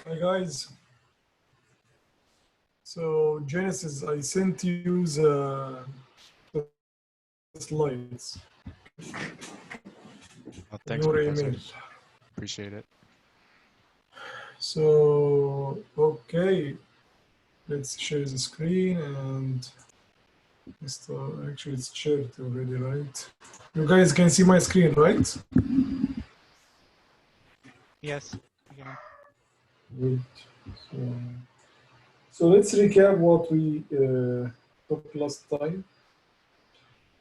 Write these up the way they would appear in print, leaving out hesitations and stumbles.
Hi guys. So Genesis, I sent you the slides. Oh, thanks, Your Professor. email. Appreciate it. So okay, let's share the screen and actually it's shared already, right? You guys can see my screen, right? Yes, again. Good. So let's recap what we talked last time.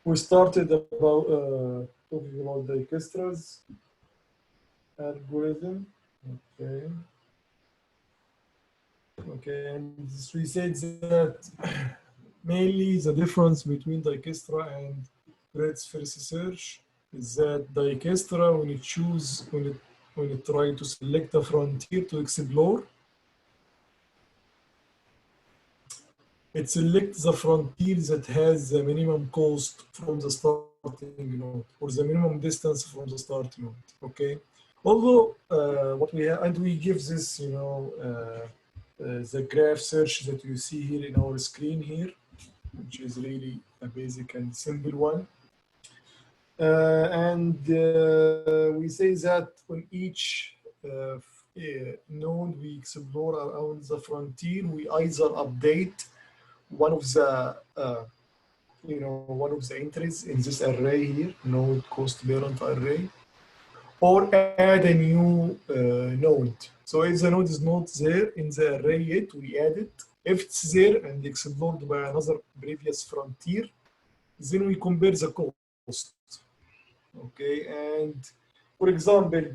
We started about talking about Dijkstra's algorithm. Okay. Okay, and we said that mainly the difference between Dijkstra and breadth first search is that Dijkstra, when it try to select a frontier to explore, it selects the frontier that has the minimum cost from the starting node or the minimum distance from the start node. Okay. Although what we have, and we give this, the graph search that you see here in our screen here, which is really a basic and simple one. We say that on each node we explore around the frontier, we either update one of the one of the entries in this array here, node cost parent array, or add a new node. So if the node is not there in the array yet, we add it. If it's there and explored by another previous frontier, then we compare the cost. Okay, and for example,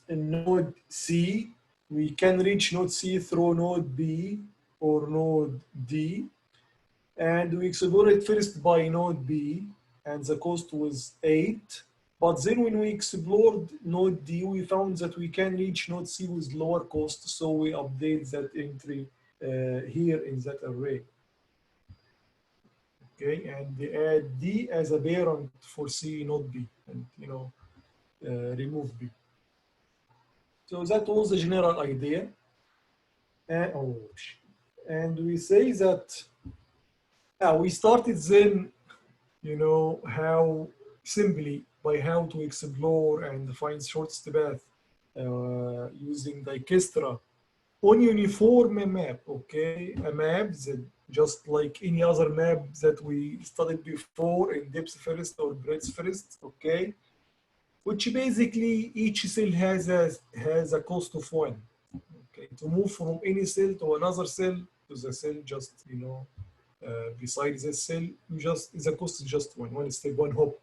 in node C, we can reach node C through node B or node D, and we explore it first by node B, and the cost was 8. But then when we explored node D, we found that we can reach node C with lower cost, so we update that entry here in that array. Okay, and add D as a parent for C, not B, and remove B. So that was the general idea. And we say that we started then, how simply by how to explore and find shortest path using Dijkstra on uniform map, okay? A map that just like any other map that we studied before in depth first or breadth first, okay? Which basically each cell has a cost of one. Okay, to move from any cell to another cell to the cell just besides this cell, the cost is just one step, one hop,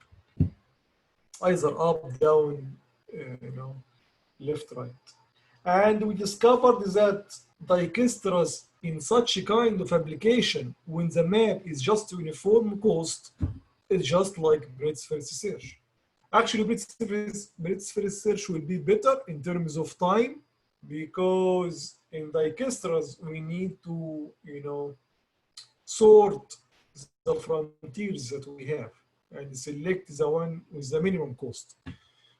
either up, down, left, right. And we discovered that Dijkstra's in such a kind of application, when the map is just uniform cost, it's just like breadth first search. Actually, breadth first search will be better in terms of time, because in Dijkstra's we need to, sort the frontiers that we have and select the one with the minimum cost.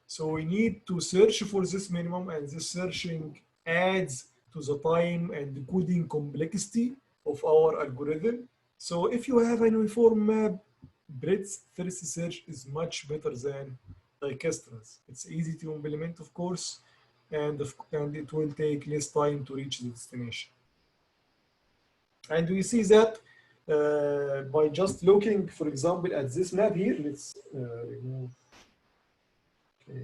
So we need to search for this minimum, and this searching adds to the time and the coding complexity of our algorithm. So if you have a uniform map, breadth first search is much better than Dijkstra's. It's easy to implement, of course, and it will take less time to reach the destination. And we see that by just looking, for example, at this map here. Let's remove. Okay.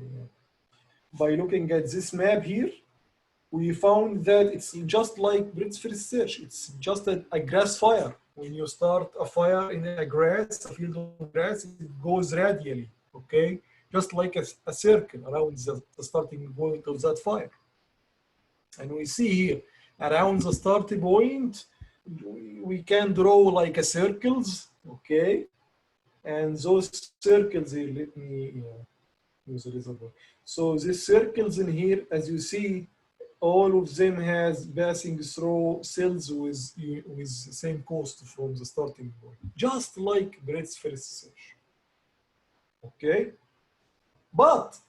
By looking at this map here, we found that it's just like breadth first search. It's just a grass fire. When you start a fire in a field of grass, it goes radially, okay? Just like a circle around the starting point of that fire. And we see here, around the starting point, we can draw like a circles, okay? And those circles here, let me use a reservoir. So these circles in here, as you see, all of them has passing through cells with the same cost from the starting point, just like breadth first search. Okay, but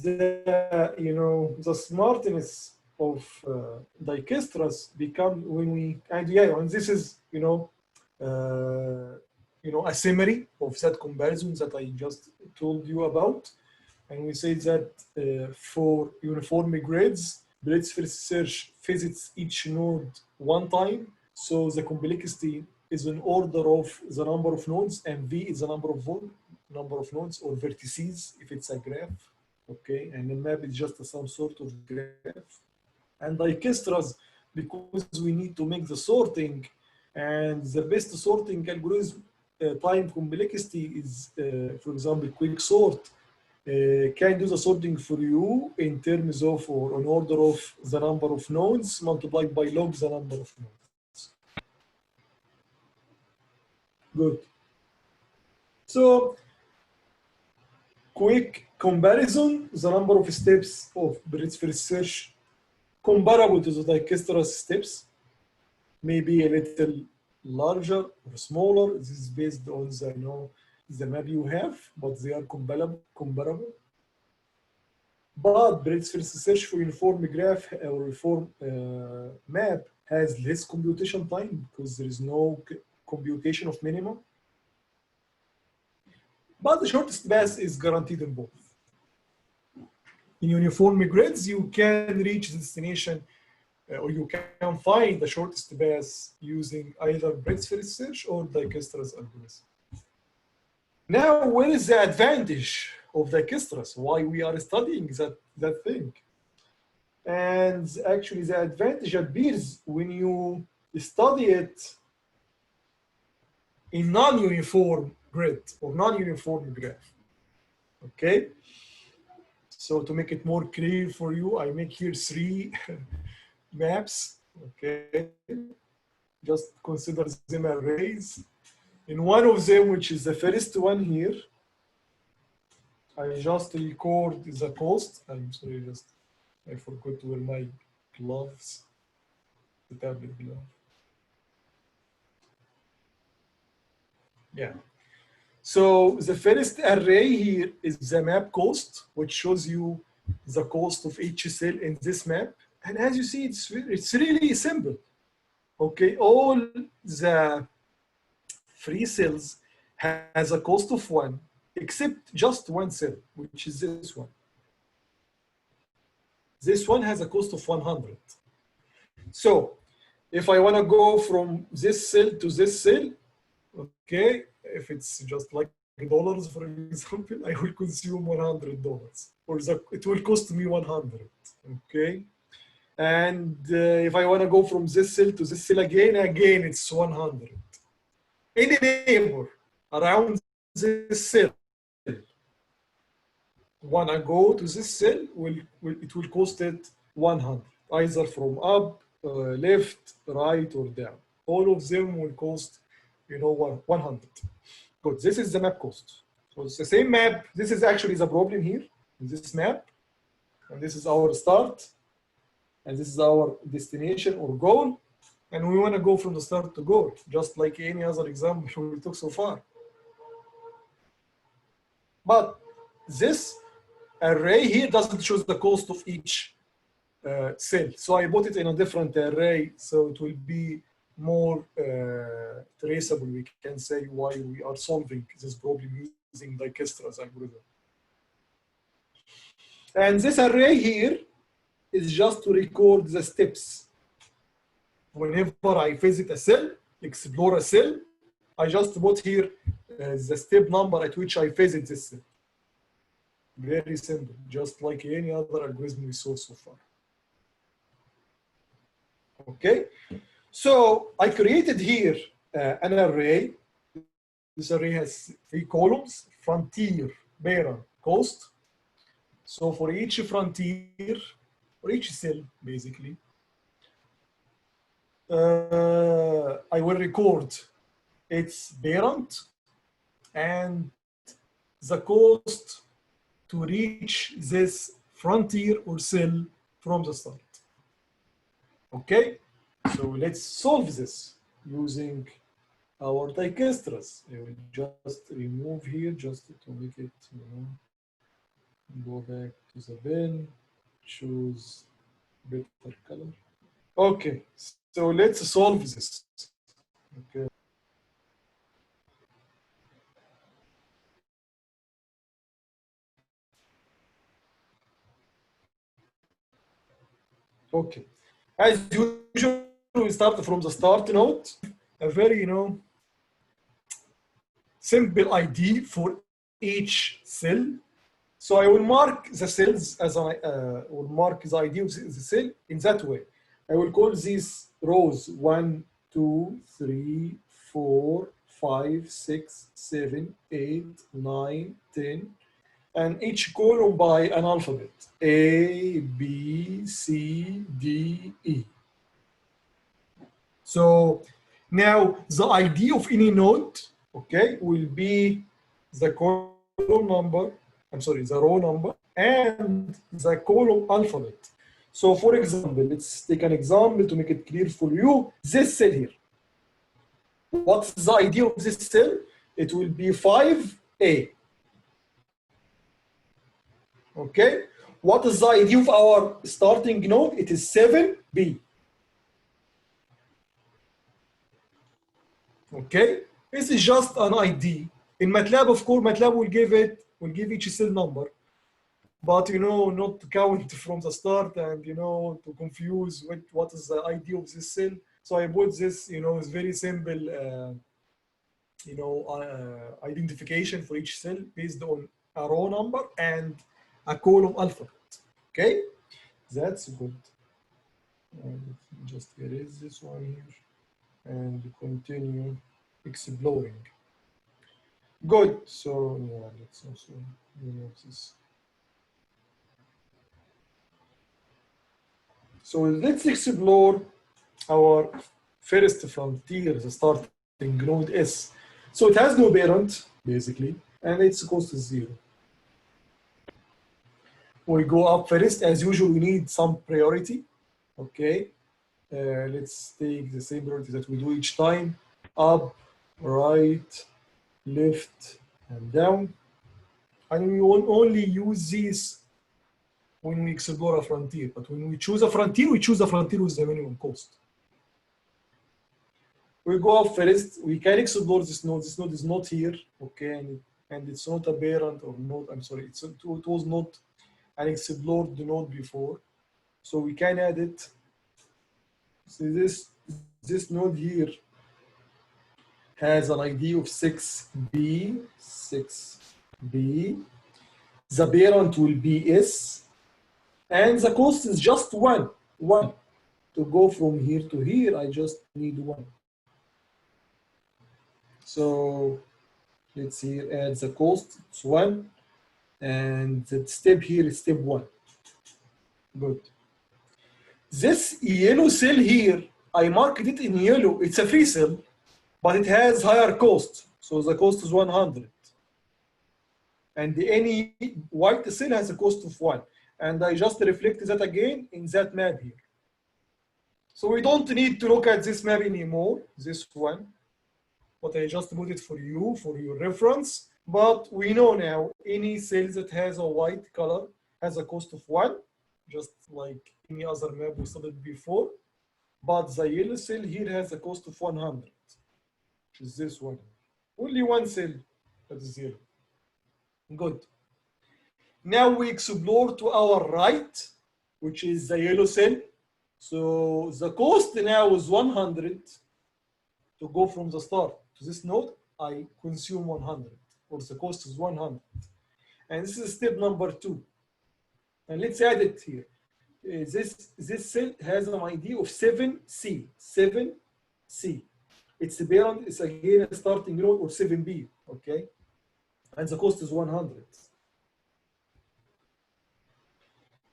the smartness of Dijkstra's become when this is a summary of that comparison that I just told you about. And we say that for uniform grids, breadth first search visits each node one time. So the complexity is in order of the number of nodes, and V is the number of nodes or vertices if it's a graph. Okay, and the map is just some sort of graph. And Dijkstra's, because we need to make the sorting, and the best sorting algorithm time complexity is, for example, quick sort. Can do the sorting for you in terms of or in order of the number of nodes multiplied by log the number of nodes. Good. So quick comparison, the number of steps of breadth first search comparable to the Dijkstra steps, maybe a little larger or smaller. This is based on the map you have, but they are comparable. But breadth first search for uniform graph or uniform map has less computation time because there is no computation of minimum. But the shortest path is guaranteed in both. In uniform grids, you can reach the destination or you can find the shortest path using either breadth first search or Dijkstra's algorithm. Now, where is the advantage of Dijkstra's? Why we are studying that thing? And actually, the advantage appears when you study it in non-uniform grid or non-uniform graph. Okay. So to make it more clear for you, I make here 3 maps. Okay. Just consider them arrays. In one of them, which is the first one here, I just record the cost. I'm sorry, I forgot to wear my gloves, the tablet glove. Yeah. So the first array here is the map cost, which shows you the cost of each cell in this map. And as you see, it's really simple. Okay, all the free cells has a cost of 1, except just one cell, which is this one. This one has a cost of 100. So if I want to go from this cell to this cell, okay, if it's just like dollars, for example, I will consume $100, or it will cost me 100. Okay, and if I want to go from this cell to this cell again, it's 100. Any neighbor around this cell wanna go to this cell, it will cost it 100, either from up, left, right, or down. All of them will cost, 100. Good. This is the map cost. So it's the same map. This is actually the problem here in this map, and this is our start, and this is our destination or goal, and we want to go from the start to goal, just like any other example we took so far. But this array here doesn't show the cost of each cell. So I put it in a different array, so it will be more traceable. We can say why we are solving this problem using Dijkstra's algorithm. And this array here is just to record the steps. Whenever I visit a cell, explore a cell, I just put here the step number at which I visit this cell. Very simple, just like any other algorithm we saw so far. Okay, so I created here an array. This array has 3 columns: frontier, parent, cost. So for each frontier, for each cell, basically, I will record its parent and the cost to reach this frontier or cell from the start. Okay, so let's solve this using our Dijkstra's. I will just remove here just to make it, go back to the bin, choose better color. Okay, so let's solve this. Okay. Okay, as usual, we start from the start node. A very, simple ID for each cell. So I will mark the cells as I will mark the ID of the cell in that way. I will call these rows 1, 2, 3, 4, 5, 6, 7, 8, 9, 10, and each column by an alphabet: A, B, C, D, E. So now the ID of any node, okay, will be the column number, the row number, and the column alphabet. So for example, let's take an example to make it clear for you. This cell here, what's the ID of this cell? It will be 5A. Okay, what is the ID of our starting node? It is 7B. Okay, this is just an ID. In MATLAB, of course, MATLAB will give each cell number, but not to count from the start and to confuse what is the ID of this cell. So I put this, it's very simple, identification for each cell based on a row number and a column alphabet. Okay, that's good. And just erase this one here and continue exploring. Good. So yeah, let's also remove this. So let's explore our first frontier, the starting node S. So it has no parent, basically, and its cost is 0. We go up first. As usual, we need some priority. Okay. Let's take the same priority that we do each time: up, right, left, and down. And we will only use these when we explore a frontier. But when we choose a frontier, we choose a frontier with the minimum cost. We go up first. We can explore this node. This node is not here, okay, and it's not a parent or node. I'm sorry, it was not an explored node before, so we can add it. So this node here has an ID of 6B. The parent will be S, and the cost is just one. To go from here to here, I just need 1. So let's see, add the cost, it's 1, and the step here is step 1. Good. This yellow cell here, I marked it in yellow. It's a free cell, but it has higher cost. So the cost is 100. And any white cell has a cost of 1. And I just reflected that again in that map here. So we don't need to look at this map anymore, this one. But I just put it for you, for your reference. But we know now any cell that has a white color has a cost of 1, just like any other map we studied before. But the yellow cell here has a cost of 100, which is this one. Only one cell that is zero. Good. Now we explore to our right, which is the yellow cell. So the cost now is 100 to go from the start to this node. I consume 100, or the cost is 100. And this is step number 2. And let's add it here. This cell has an ID of 7C. 7C. Its parent is again a starting node, or 7B. Okay. And the cost is 100.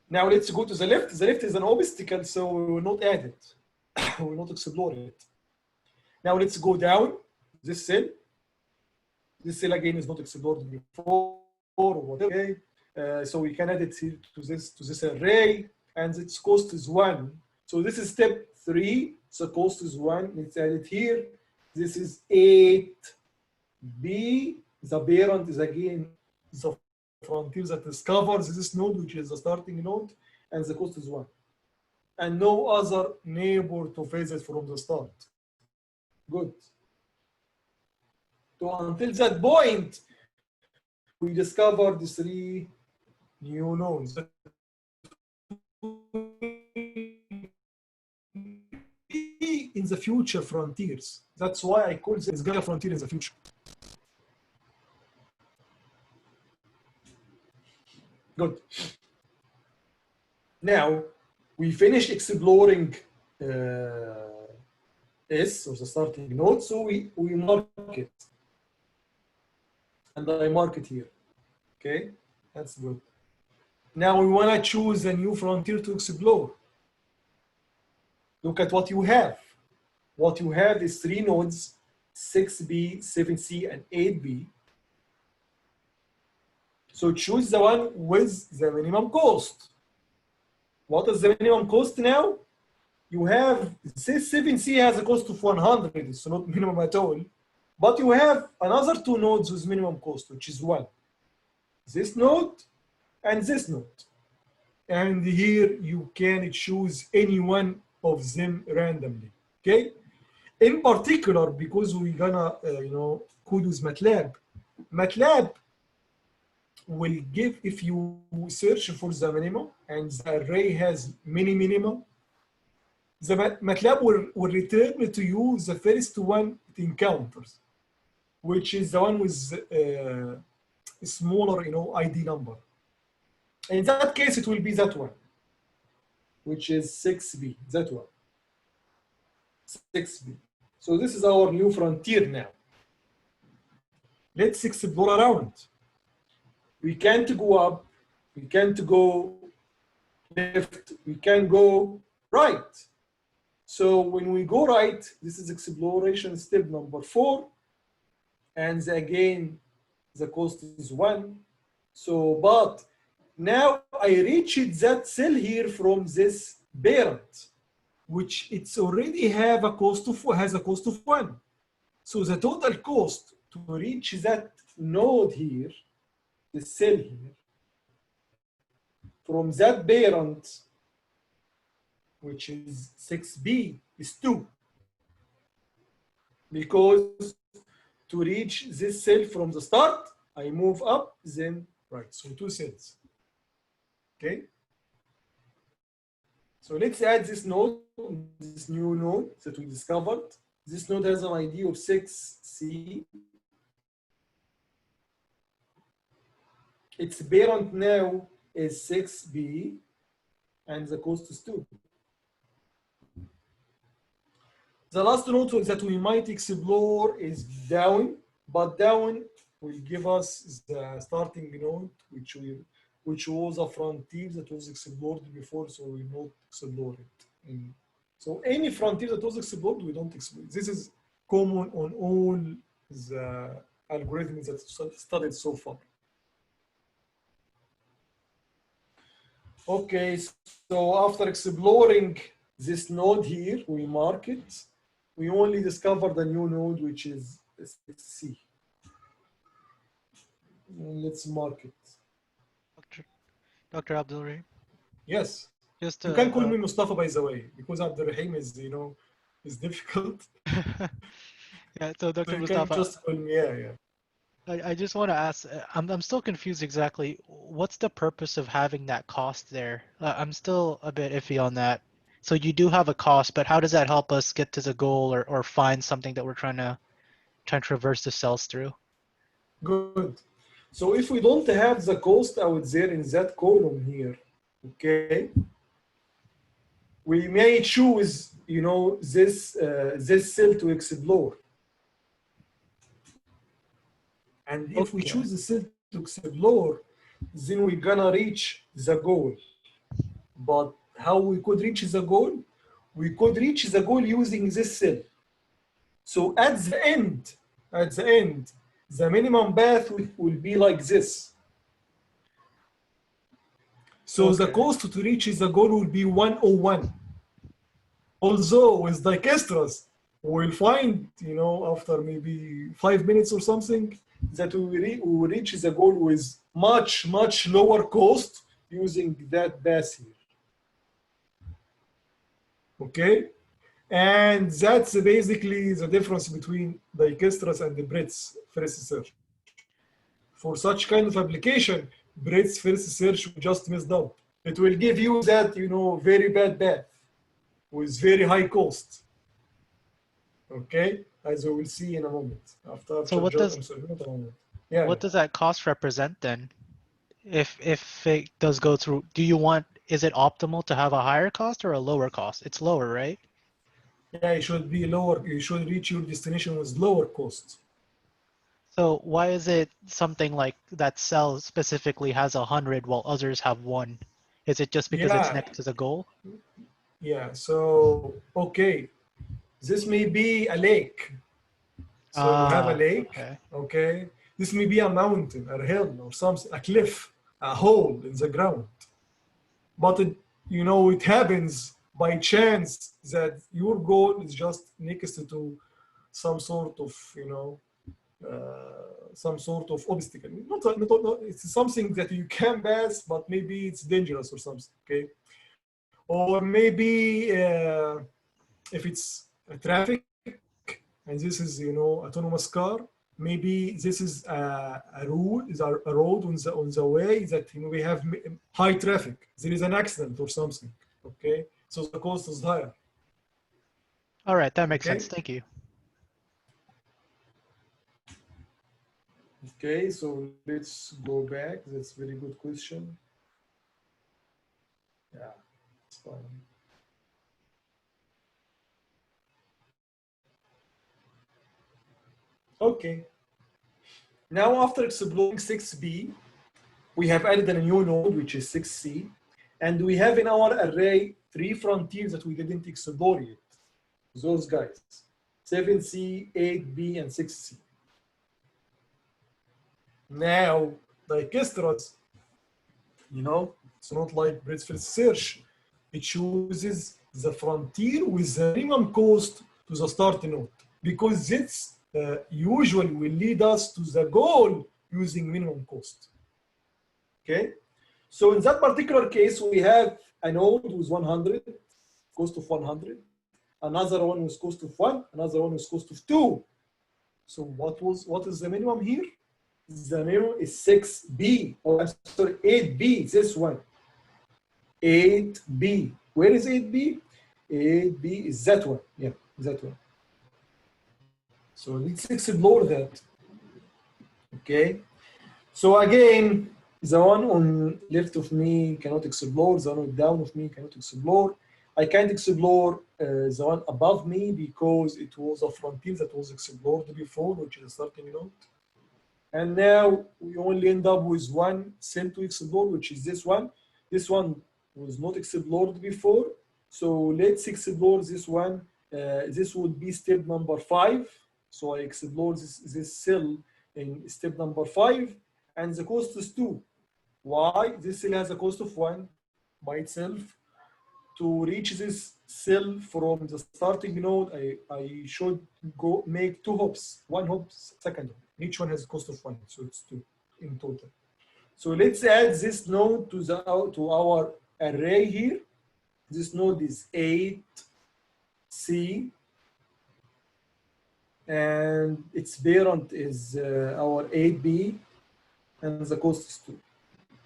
Now let's go to the left. The left is an obstacle, so we will not add it. We will not explore it. Now let's go down. This cell. This cell again is not explored before. Okay. So we can add it here to this array, and its cost is 1. So this is step 3. So cost is 1. Let's add it here. This is 8B. The parent is again the frontier that discovers this node, which is the starting node, and the cost is 1. And no other neighbor to visit from the start. Good. So until that point, we discovered the 3 new nodes. In the future frontiers. That's why I call this Gaia frontier in the future. Good. Now we finished exploring S, or the starting node, so we mark it. And I mark it here. Okay, that's good. Now we want to choose a new frontier to explore. Look at what you have. What you have is 3 nodes, 6B, 7C, and 8B. So choose the one with the minimum cost. What is the minimum cost now? You have, this 7C has a cost of 100, it's not minimum at all. But you have another 2 nodes with minimum cost, which is 1. This node and this node. And here you can choose any one of them randomly, okay? In particular, because we're gonna, code with MATLAB. MATLAB will give, if you search for the minimum and the array has many minimum, the MATLAB will return to you the first one it encounters, which is the one with a smaller, ID number. In that case, it will be that one, which is 6B, that one, 6B. So this is our new frontier now. Let's explore around. We can't go up, we can't go left, we can go right. So when we go right, this is exploration step number 4. And again, the cost is 1. So, but now I reached that cell here from this parent, which it's already has a cost of 1. So the total cost to reach that node here, the cell here, from that parent, which is 6b, is 2. Because to reach this cell from the start, I move up, then right. So 2 cells. Okay? So let's add this node, this new node that we discovered. This node has an ID of 6c. Its parent now is 6b, and the cost is 2. The last node that we might explore is down, but down will give us the starting node, which was a frontier that was explored before, so we will not explore it. So any frontier that was explored, we don't explore. This is common on all the algorithms that studied so far. Okay, so after exploring this node here, we mark it. We only discovered a new node, which is C. Let's mark it. Dr. Abdul Rahim? Yes. Just you can call me Mustafa, by the way, because Abdul Rahim is, is difficult. Yeah, so Dr. So you Mustafa, can just call me, yeah. I just want to ask, I'm still confused exactly, what's the purpose of having that cost there? I'm still a bit iffy on that. So you do have a cost, but how does that help us get to the goal or find something that we're trying to traverse the cells through? Good. So if we don't have the cost out there in that column here, okay, we may choose, this cell to explore. And if we choose the cell to explore, then we're gonna reach the goal. But how we could reach the goal? We could reach the goal using this cell. So at the end, the minimum path will be like this. So the cost to reach the goal will be 101. Although with Dijkstra's, we'll find, after maybe 5 minutes or something, that we will reach the goal with much, much lower cost using that path here. Okay? And that's basically the difference between Dijkstra's and the Brett's first search. For such kind of application, Brett's first search just messed up. It will give you that, very bad path with very high cost. Okay? As we will see in a moment. So what does that cost represent then? If it does go through, is it optimal to have a higher cost or a lower cost? It's lower, right? Yeah, it should be lower. You should reach your destination with lower cost. So why is it something like that cell specifically has 100 while others have 1? Is it just because it's next to the goal? Yeah, so, okay. This may be a lake. So you have a lake, okay? This may be a mountain, a hill, or something, a cliff, a hole in the ground. But, it happens by chance that your goal is just next to some sort of, some sort of obstacle. Not, it's something that you can pass, but maybe it's dangerous or something, okay? Or maybe if it's a traffic, and this is, autonomous car, maybe this is a road on the way that, we have high traffic. There is an accident or something, okay? So the cost is higher. All right, that makes sense. Thank you. Okay, so let's go back. That's a very good question. Yeah, it's fine. Okay. Now, after exploring 6b, we have added a new node, which is 6c. And we have in our array 3 frontiers that we didn't explore yet. Those guys, 7c, 8b, and 6c. Now, Dijkstra's, it's not like Brett's first search. It chooses the frontier with the minimum cost to the start node, because it's usually will lead us to the goal using minimum cost. Okay, So in that particular case, we have a node with 100, cost of 100, another one with cost of 1, another one with cost of 2. So what is the minimum here? The minimum is 6B, or I'm sorry, 8B, this one. 8B. Where is 8B? 8B is that one. Yeah, that one. So let's explore that. Okay. So again, the one on left of me cannot explore, the one on down of me cannot explore. I can't explore the one above me because it was a frontier that was explored before, which is a starting node. And now we only end up with one cell to explore, which is this one. This one was not explored before. So let's explore this one. This would be step number 5. So I explore this cell in step number 5. And the cost is 2. Why? This cell has a cost of 1 by itself. To reach this cell from the starting node, I should go make 2 hops. 1 hop, second hop. Each one has a cost of 1, so it's 2 in total. So let's add this node to our array here. This node is 8C, and its parent is our 8B, and the cost is 2.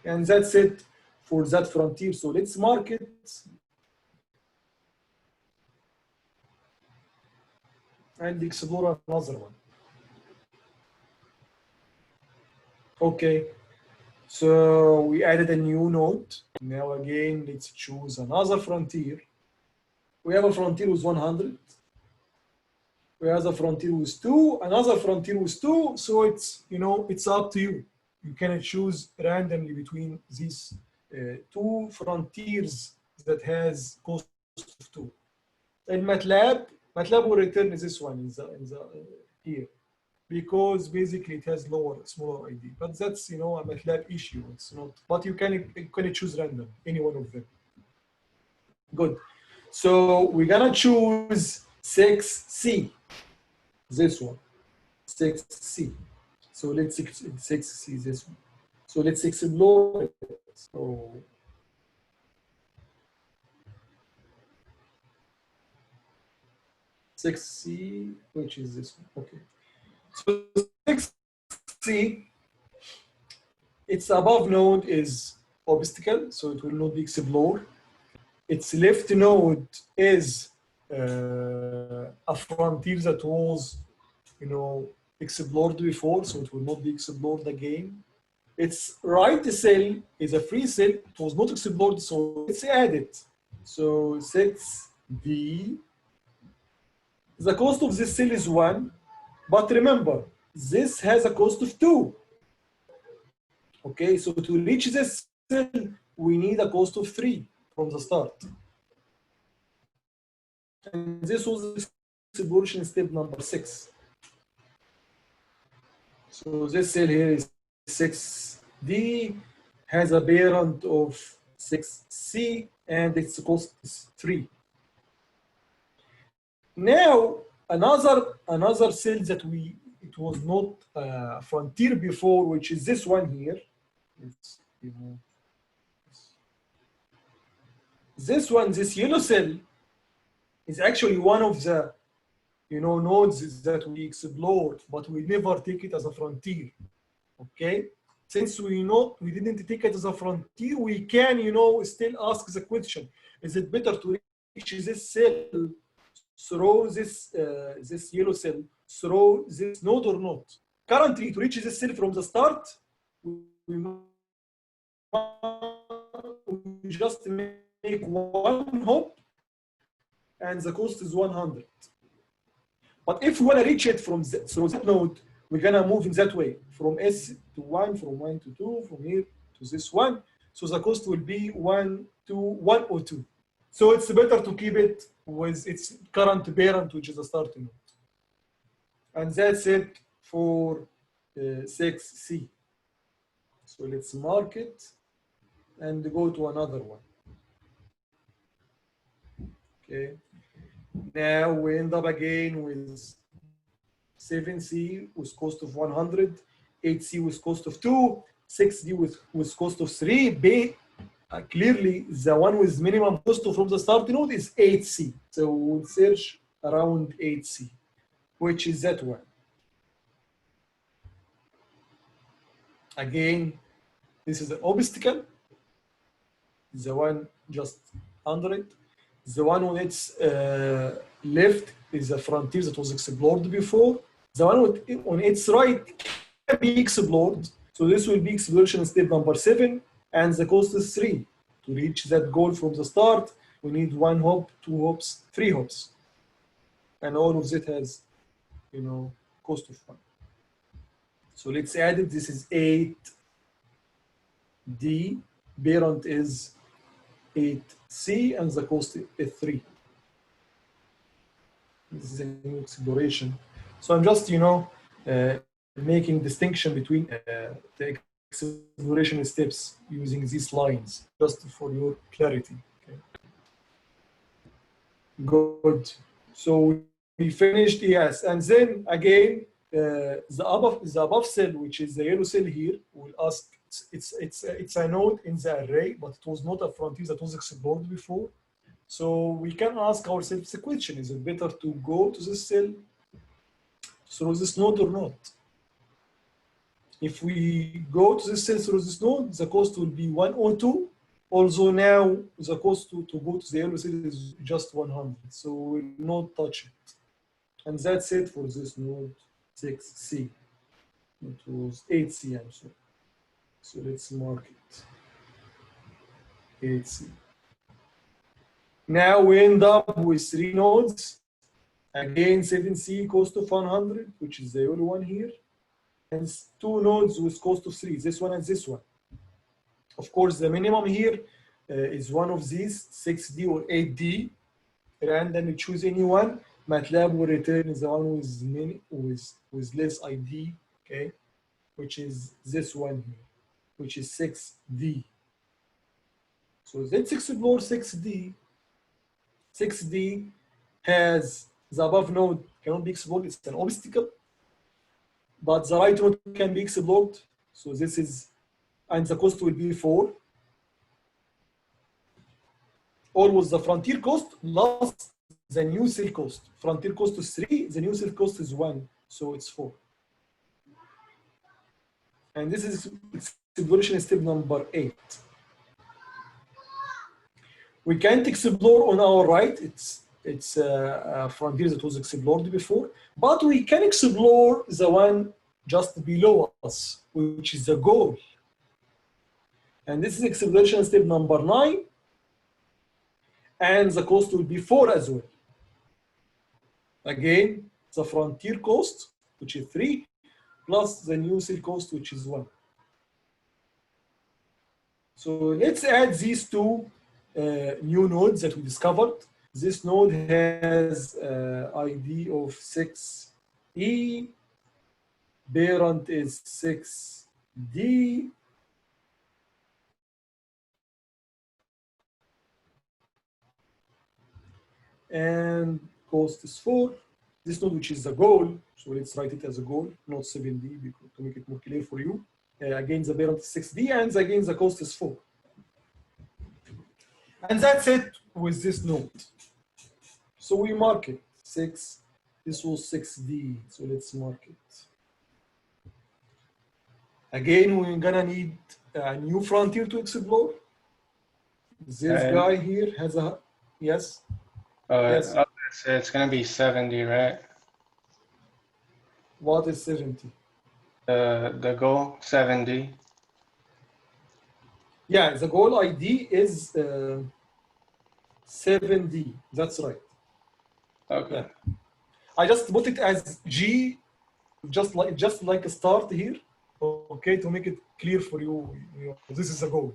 And that's it for that frontier. So let's mark it. And explore another one. Okay, so we added a new node. Now again, let's choose another frontier. We have a frontier with 100. We have a frontier with 2, another frontier with 2. So it's, it's up to you. You can choose randomly between these 2 frontiers that has cost of 2. In MATLAB will return this one in the here, because basically it has smaller ID. But that's a MATLAB issue. It's not. But you can choose random, any one of them. Good. So we're gonna choose 6C. This one, 6C. So let's 6C this one. So let's explore it. So C, which is this one. Okay. So 6C, its above node is obstacle, so it will not be explored. Its left node is a frontier that was, explored before, so it will not be explored again. Its right cell is a free cell. It was not explored, so let's add it. So 6D. The cost of this cell is 1, but remember, this has a cost of 2. Okay, so to reach this cell, we need a cost of 3 from the start. And this was exploration step number 6. So this cell here is 6D, has a parent of 6C, and its cost is 3. Now, another cell that it was not a frontier before, which is this one here. This yellow cell is actually one of the nodes that we explored, but we never take it as a frontier. Okay, since we didn't take it as a frontier, we can still ask the question: is it better to reach this cell through this yellow cell through this node or not? Currently, to reach this cell from the start, we just make 1 hop, and the cost is 100. But if we want to reach it through that node, we're gonna move in that way, from S to 1, from 1 to 2, from here to this one. So the cost will be 1 or 2. So it's better to keep it with its current parent, which is a starting node. And that's it for 6C. So let's mark it and go to another one. Okay. Now we end up again with 7C with cost of 100, 8C with cost of 2, 6D with cost of 3. Clearly, the one with minimum cost from the start node is 8C. So we'll search around 8C, which is that one. Again, this is an obstacle. The one just under it. The one on its left is a frontier that was explored before. The one on its right can be explored. So this will be exploration step number 7, and the cost is 3. To reach that goal from the start, we need 1 hop, 2 hops, 3 hops. And all of that has, cost of 1. So let's add it. This is 8D. Parent is 8C, and the cost is 3. This is a new exploration. So I'm just, making distinction between the exploration steps using these lines, just for your clarity. Okay. Good. So we finished, yes, and then again the above cell, which is the yellow cell here, will ask. It's a node in the array, but it was not a frontier that was explored before. So we can ask ourselves a question: is it better to go to this cell through this node or not? If we go to this cell through this node, the cost will be 102. Although now the cost to go to the yellow cell is just 100, so we will not touch it. And that's it for this node 6C. It was 8C, I'm sorry. So let's mark it 8C. Now we end up with 3 nodes. Again, 7C cost of 100, which is the yellow one here. And 2 nodes with cost of 3, this one and this one. Of course, the minimum here is one of these, 6D or 8D. Randomly choose any one. MATLAB will return the one with less ID, okay, which is this one here, which is 6D. So let's explore 6D. 6D has the above node cannot be explored, it's an obstacle, but the right node can be explored. So this is, and the cost will be 4. Always the frontier cost plus the new cell cost. Frontier cost is 3, the new cell cost is 1, so it's 4. And this is exploration step number 8. We can't explore on our right, it's a frontier that was explored before, but we can explore the one just below us, which is the goal. And this is exploration step number 9, and the cost will be 4 as well. Again, the frontier cost, which is 3, plus the new cell cost, which is 1. So let's add these 2 new nodes that we discovered. This node has ID of 6E, parent is 6D, and cost is 4. This node, which is the goal, so let's write it as a goal, not 7D, because to make it more clear for you. Again, the parent is 6D, and again, the cost is 4. And that's it with this node. So we mark it 6. This was 6D, so let's mark it. Again, we're gonna need a new frontier to explore. This guy here has a, yes? Yes. It's gonna be 70, right? What is 70? The goal, 70. Yeah, the goal ID is 7D. That's right. Okay. Yeah. I just put it as G, just like a start here. Okay, to make it clear for you, this is a goal.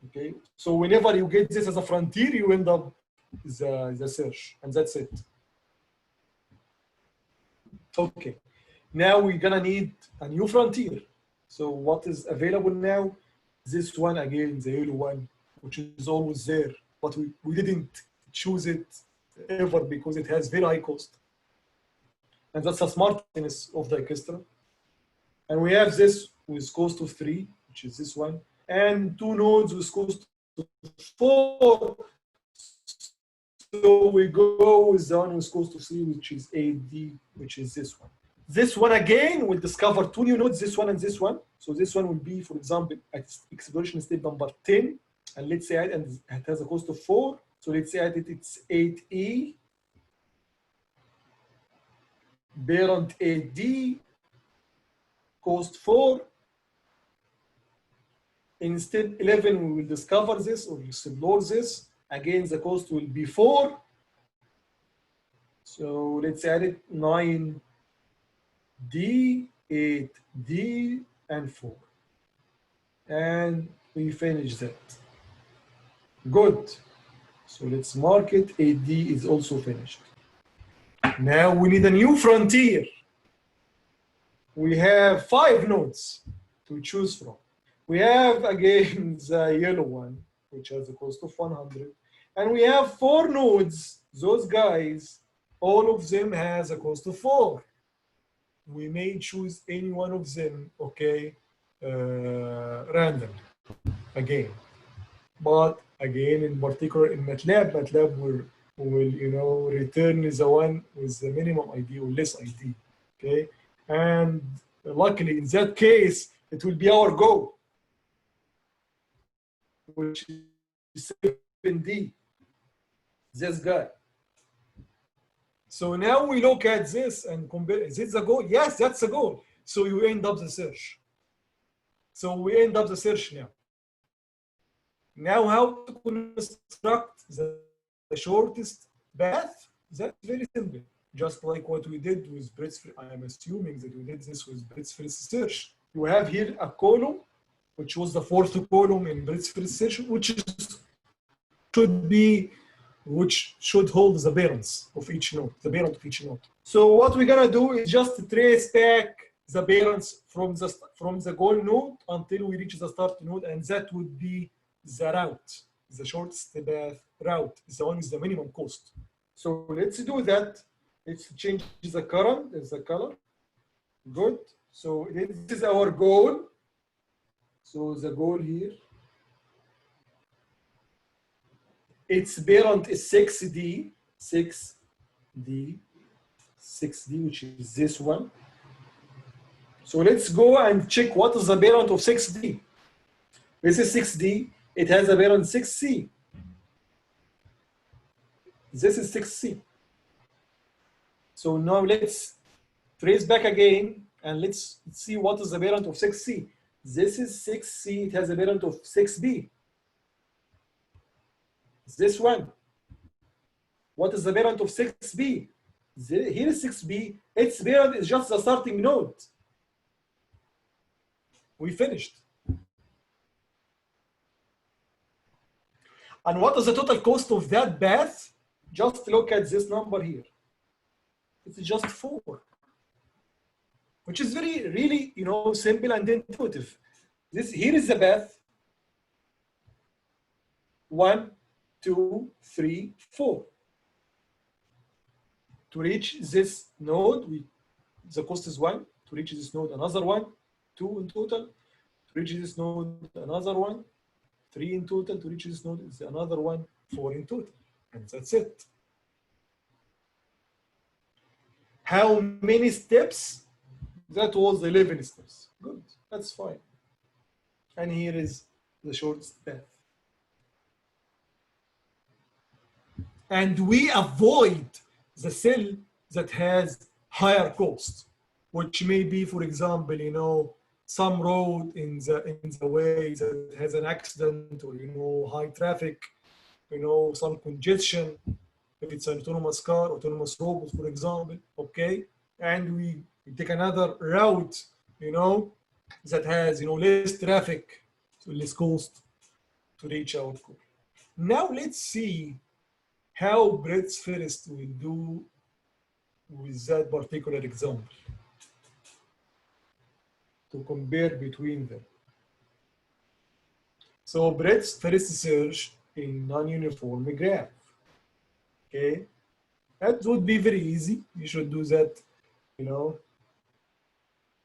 Okay, so whenever you get this as a frontier, you end up the search, and that's it. Okay, now we're gonna need a new frontier. So what is available now? This one again, the yellow one, which is always there, but we didn't choose it ever because it has very high cost. And that's the smartness of Dijkstra. And we have this with cost of 3, which is this one, and 2 nodes with cost of 4. So we go with the one with cost of 3, which is 8D, which is this one. This one again will discover 2 new nodes, this one and this one. So this one will be, for example, at exploration step number 10, and let's say it has a cost of 4. So let's say it's 8E, parent 8D, cost 4. In step 11, we will discover this or explore this. Again, the cost will be 4. So let's add it 9D, 8D, and 4. And we finish that. Good. So let's mark it. 8D is also finished. Now we need a new frontier. We have 5 nodes to choose from. We have again the yellow one, which has a cost of 100. And we have 4 nodes. Those guys, all of them has a cost of 4. We may choose any one of them, okay, random again. But again, in particular in MATLAB will return the one with the minimum ID or less ID, okay? And luckily, in that case, it will be our goal, which is 7D, this guy. So now we look at this and compare. Is it the goal? Yes, that's the goal. So you end up the search. So we end up the search now. Now how to construct the shortest path? That's very simple. Just like what we did with breadth first. I am assuming that we did this with breadth first search. You have here a column, which was the 4th column in breadth first search, which should hold the parents of each node, the parent of each node. So what we're gonna do is just trace back the parents from the goal node until we reach the start node, and that would be the route, the shortest path route, is the one with the minimum cost. So let's do that. Let's change the current, the color. Good. So this is our goal. So the goal here, its parent is 6D, 6D, which is this one. So let's go and check what is the parent of 6D. This is 6D. It has a parent 6C. This is 6C. So now let's trace back again and let's see what is the parent of 6C. This is 6C. It has a parent of 6B. This one. What is the parent of 6B? Here is 6B. Its parent is just the starting node. We finished. And what is the total cost of that path? Just look at this number here. It's just 4, which is really, simple and intuitive. Here is the path. 1, 2, 3, 4. To reach this node, the cost is 1. To reach this node, another 1, 2 in total. To reach this node, another 1, 3 in total. To reach this node is another 1, 4 in total. And that's it. How many steps? That was 11 steps. Good, that's fine. And here is the shortest path. And we avoid the cell that has higher cost, which may be, for example, some road in the way that has an accident, or high traffic, some congestion. If it's an autonomous car, autonomous robot, for example, okay? And we take another route, that has, less traffic, so less cost to reach our goal. Now let's see how breadth first will do with that particular example to compare between them. So breadth first search in non-uniform graph. Okay, that would be very easy. You should do that,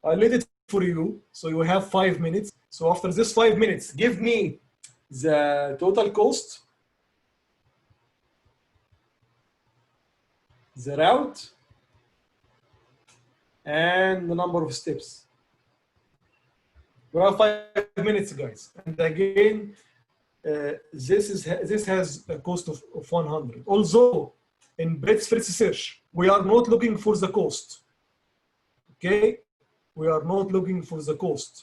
I let it for you. So you have 5 minutes. So after this 5 minutes, give me the total cost, the route, and the number of steps. We have 5 minutes, guys. And again, this has a cost of 100. Although in Brett's first search, we are not looking for the cost. Okay, we are not looking for the cost.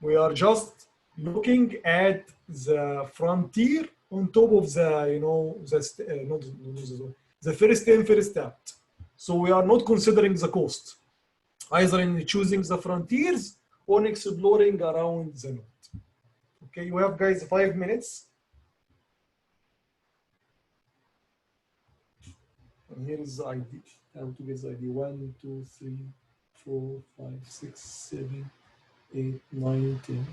We are just looking at the frontier on top of the, you know, the first in, first out. So we are not considering the cost, either in choosing the frontiers or in exploring around the node. Okay, you have, guys, 5 minutes. And here is the ID. How to get the ID? 1, 2, 3, 4, 5, 6, 7, 8, 9, 10.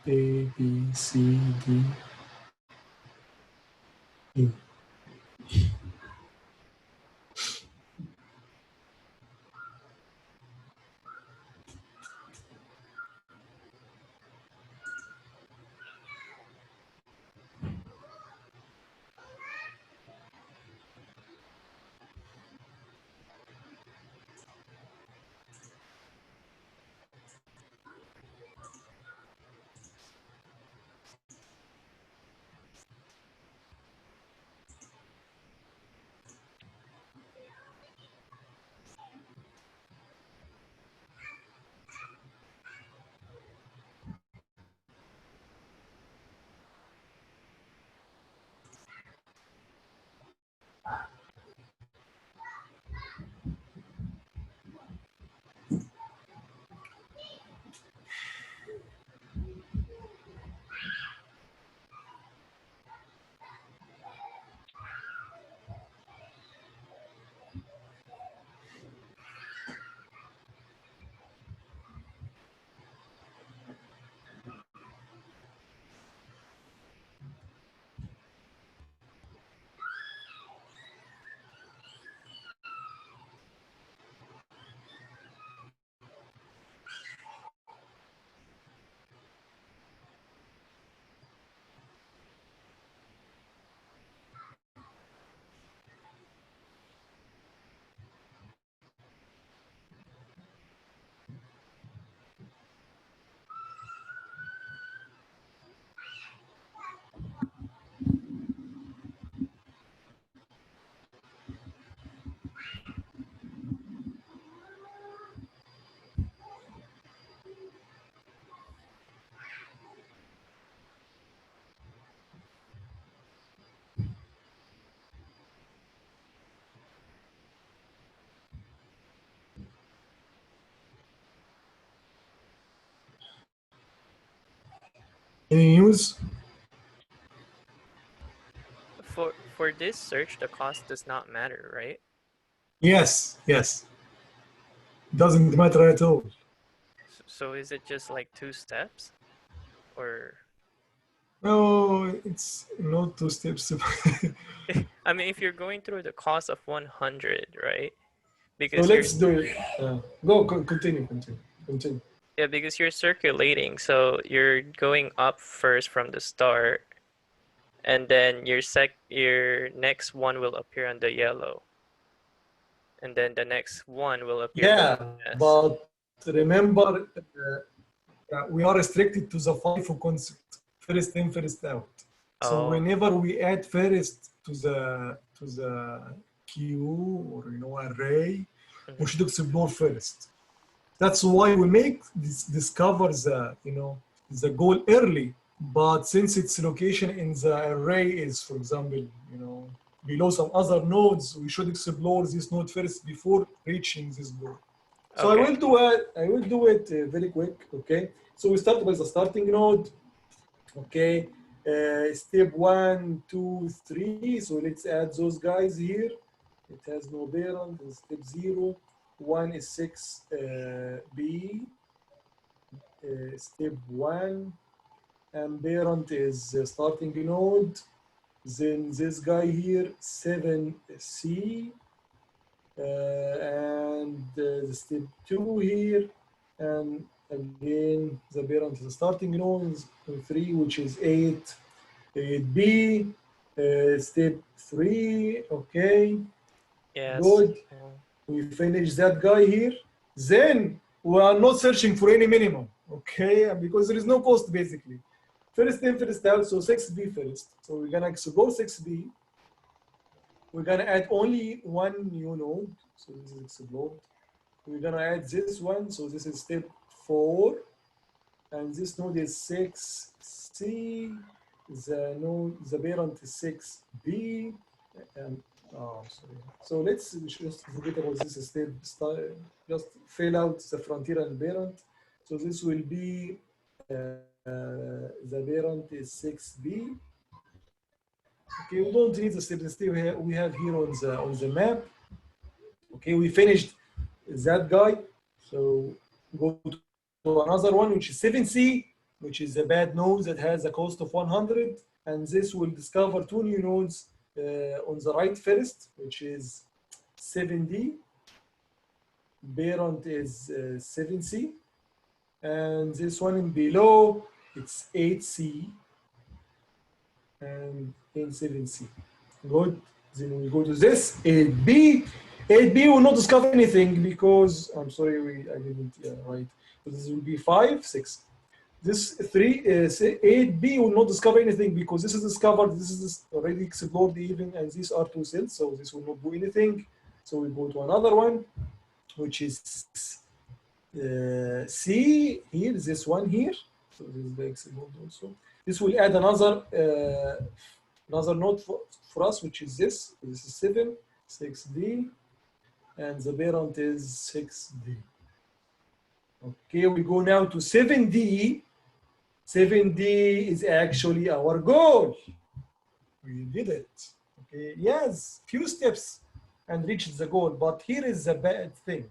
A, B, C, D, E. Any news? For this search, the cost does not matter, right? Yes, yes. Doesn't matter at all. So is it just like 2 steps, or? No, it's not 2 steps. I mean, if you're going through the cost of 100, right? So Because let's do it. Continue. Yeah, because you're circulating, so you're going up first from the start, and then your next one will appear on the yellow, and then the next one will appear. Yeah, but remember, we are restricted to the FIFO concept: first in, first out. So whenever we add first to the queue or array, we should explore first. That's why we make discover the goal early. But since its location in the array is, for example, below some other nodes, we should explore this node first before reaching this goal. So okay. I will do it very quick. Okay. So we start with the starting node. Okay. Step 1, 2, 3. So let's add those guys here. It has no parent. Step 0. 1 is 6B. Step 1. And parent is starting node. Then this guy here, 7C. And step 2 here, and Again, the parent is starting nodes, 3, which is 8. 8B, step 3, okay, Yes. good. We finish that guy here. Then we are not searching for any minimum, okay, because there is no cost basically. First in, first out, so 6B first. So we're gonna explore 6B. We're gonna add only one new node, so this is explored. We're gonna add this one, so this is step 4, and this node is 6C. The parent is 6B, and oh, sorry. So let's just forget about this step. Just fill out the frontier and parent. So this will be the parent is 6B. Okay, we don't need the step. Instead, we have here on the map. Okay, we finished that guy. So go to another one, which is 7C, which is a bad node that has a cost of 100, and this will discover 2 new nodes on the right first, which is 7D. Parent is 7C, and this one in below it's 8C and in 7C. Good. Then we go to this 8B. 8B will not discover anything because I'm sorry, I didn't write. So this will be 5, 6. This 8B will not discover anything because this is discovered, this is already explored even, and these are 2 cells, so this will not do anything. So we go to another one, which is C here, this one here. So this is the explored also. This will add another node for us, which is this. This is 7, 6D, and the parent is 6D. Okay, we go now to 7D. 7D is actually our goal. We did it. Okay, yes, few steps and reach the goal, but here is the bad thing.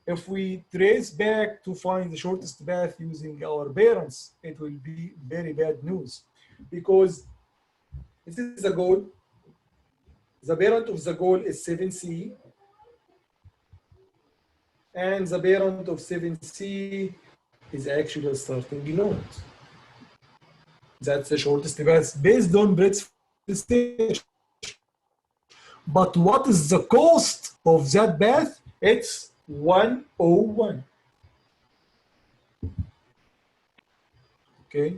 If we trace back to find the shortest path using our parents, it will be very bad news because this is the goal. The parent of the goal is 7C, and the parent of 7C is actually a starting node. That's the shortest path based on breadth stage. But what is the cost of that path? It's 101. Okay.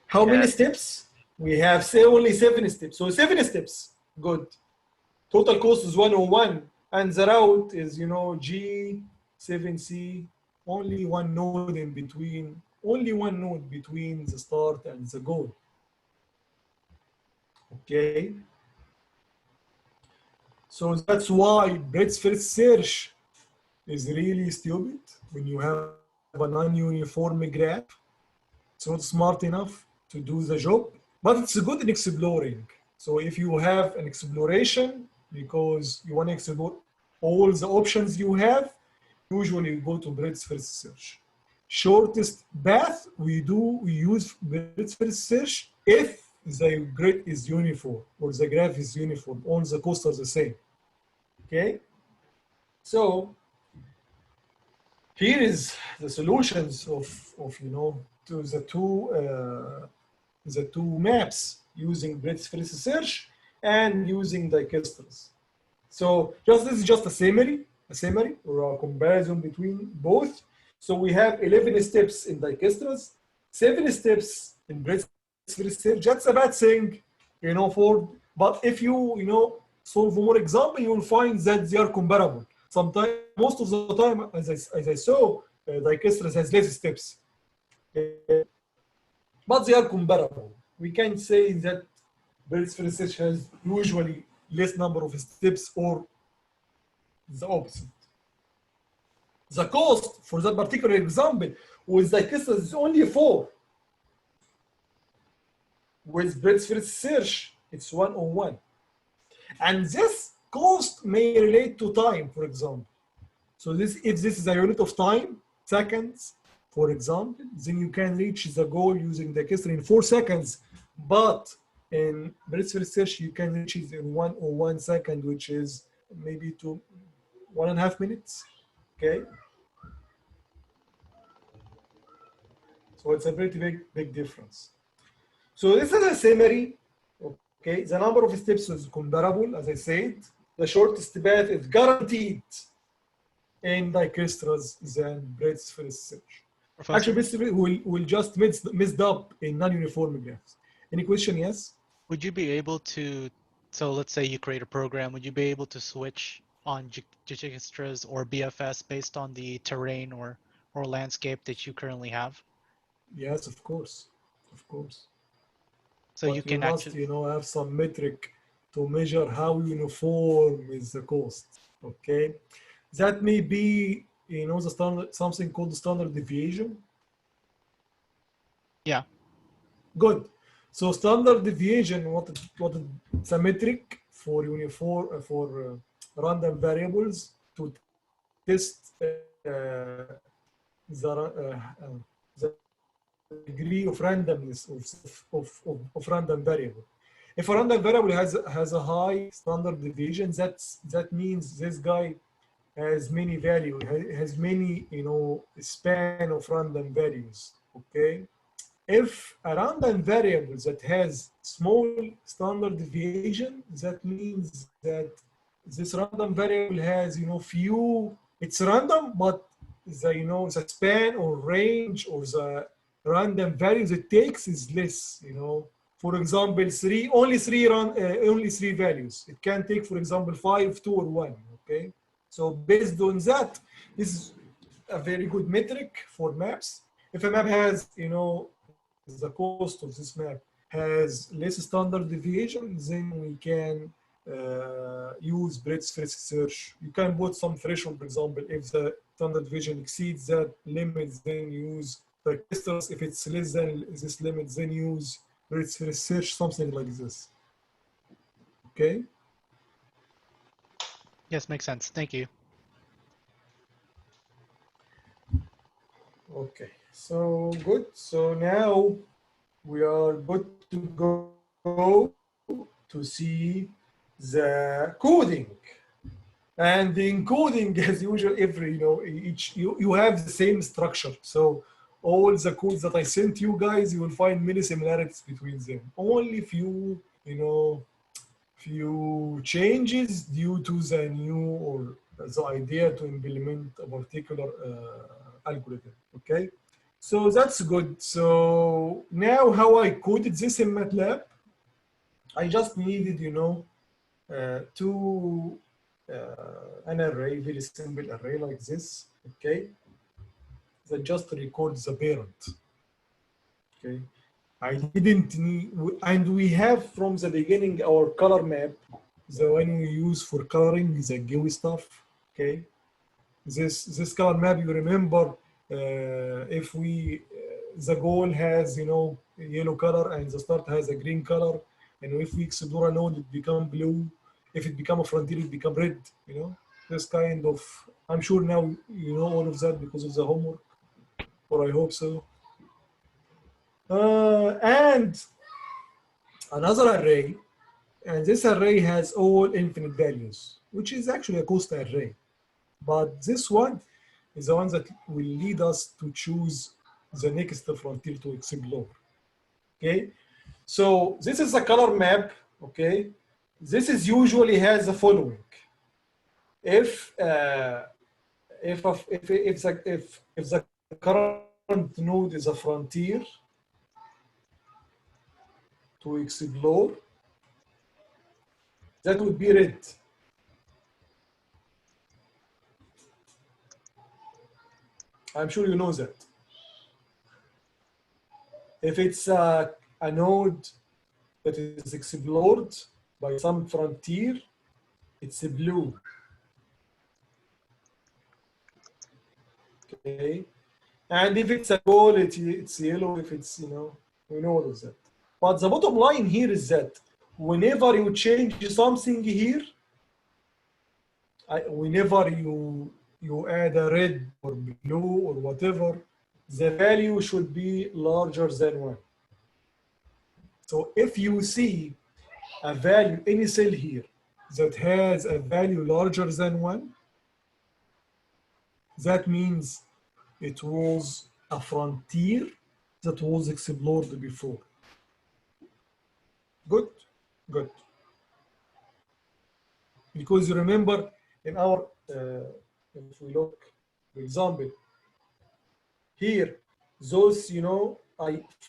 How many steps? We have only 7 steps. So 7 steps. Good. Total cost is 101. And the route is, G, 7C, only one node in between, only one node between the start and the goal. Okay. So that's why breadth first search is really stupid when you have a non-uniform graph. It's not smart enough to do the job, but it's good in exploring. So if you have an exploration because you want to explore all the options you have, usually you go to breadth first search. Shortest path we use breadth first search if the grid is uniform or the graph is uniform, all the costs are the same. Okay, so here is the solutions of to the two maps using breadth first search and using Dijkstra's. So this is just a summary or a comparison between both. So we have 11 steps in Dijkstra's, 7 steps in breadth first search. That's a bad thing, but if you solve more example, you will find that they are comparable. Sometimes, most of the time, as I saw, Dijkstra has less steps, but they are comparable. We can say that breadth first search has usually less number of steps or the opposite. The cost for that particular example with Dijkstra is only 4. With breadth first search, it's 101. And this cost may relate to time, for example. So if this is a unit of time, seconds, for example, then you can reach the goal using Dijkstra in 4 seconds. But in breadth first search, you can reach it in 101 second, which is maybe 1.5 minutes. Okay. So it's a pretty big difference. So this is a summary. Okay, the number of steps is comparable, as I said. The shortest path is guaranteed in Dijkstra's than breadth first search. Professor, Actually, basically, we'll just messed up in non-uniform graphs. Any question? Yes. would you be able to, so let's say you create a program, would you be able to switch on Dijkstra's or BFS based on the terrain or landscape that you currently have? Yes, of course, of course. So But you can must, actually, have some metric to measure how uniform is the cost. Okay, that may be, the standard, something called standard deviation. yeah. Good. So standard deviation, what it's a metric for uniform for random variables to test the degree of randomness of random variable. If a random variable has a high standard deviation, that means this guy has many value, has many span of random values. Okay. If a random variable that has small standard deviation, that means that this random variable has few. It's random, but the span or range or the random values it takes is less. For example, only three values. It can take, for example, 5, 2, or 1. Okay, so based on that, this is a very good metric for maps. If a map has the cost of this map has less standard deviation, then we can use breadth first search. You can put some threshold, for example, if the standard deviation exceeds that limit, then use Dijkstra's. If it's less than this limit, then use breadth first search, something like this. Okay? Yes, makes sense. Thank you. Okay, so good. So now we are good to go to see the coding. And the encoding, as usual, you have the same structure. So all the codes that I sent you guys, you will find many similarities between them. Only few changes due to the new or the idea to implement a particular algorithm. Okay, so that's good. So now how I coded this in MATLAB, I just needed to an array, very simple array like this. Okay, that just records the parent. Okay, I didn't need, and we have from the beginning our color map, the one we use for coloring, the GUI stuff. Okay, this color map, you remember, if we the goal has yellow color and the start has a green color, and if we explore a node, it become blue. If it become a frontier, it become red. This kind of. I'm sure now you know all of that because of the homework, or I hope so. And another array, and this array has all infinite values, which is actually a cost array. But this one is the one that will lead us to choose the next frontier to explore. Okay, so this is a color map. Okay, this is usually has the following. If the current node is a frontier to explore, that would be red. I'm sure you know that. If it's a node that is explored by some frontier, it's blue. Okay, and if it's a goal, it's yellow. If it's we know all of that. But the bottom line here is that whenever you change something here, whenever you add a red or blue or whatever, the value should be larger than 1. So if you see a value, any cell here that has a value larger than 1, that means it was a frontier that was explored before. Good, good. Because you remember in our, if we look, for example, here, those, you know,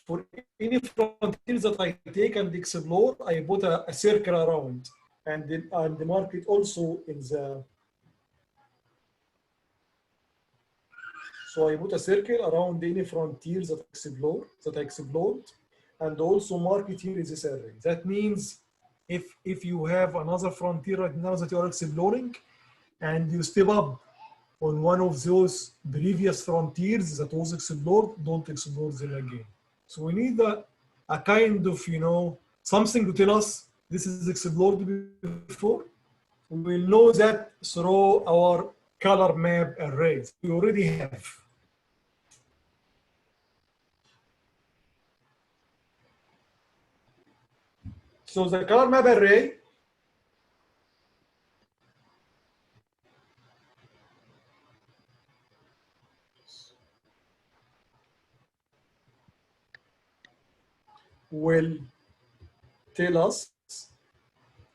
for any frontiers that I take and explore, I put a circle around and the market also in the, so I put a circle around any frontiers that I explored, and also mark it here in this array. That means if you have another frontier right now that you are exploring, and you step up on one of those previous frontiers that was explored, don't explore them again. So we need a kind of, you know, something to tell us this is explored before. We will know that through our color map arrays. We already have. So the color map array will tell us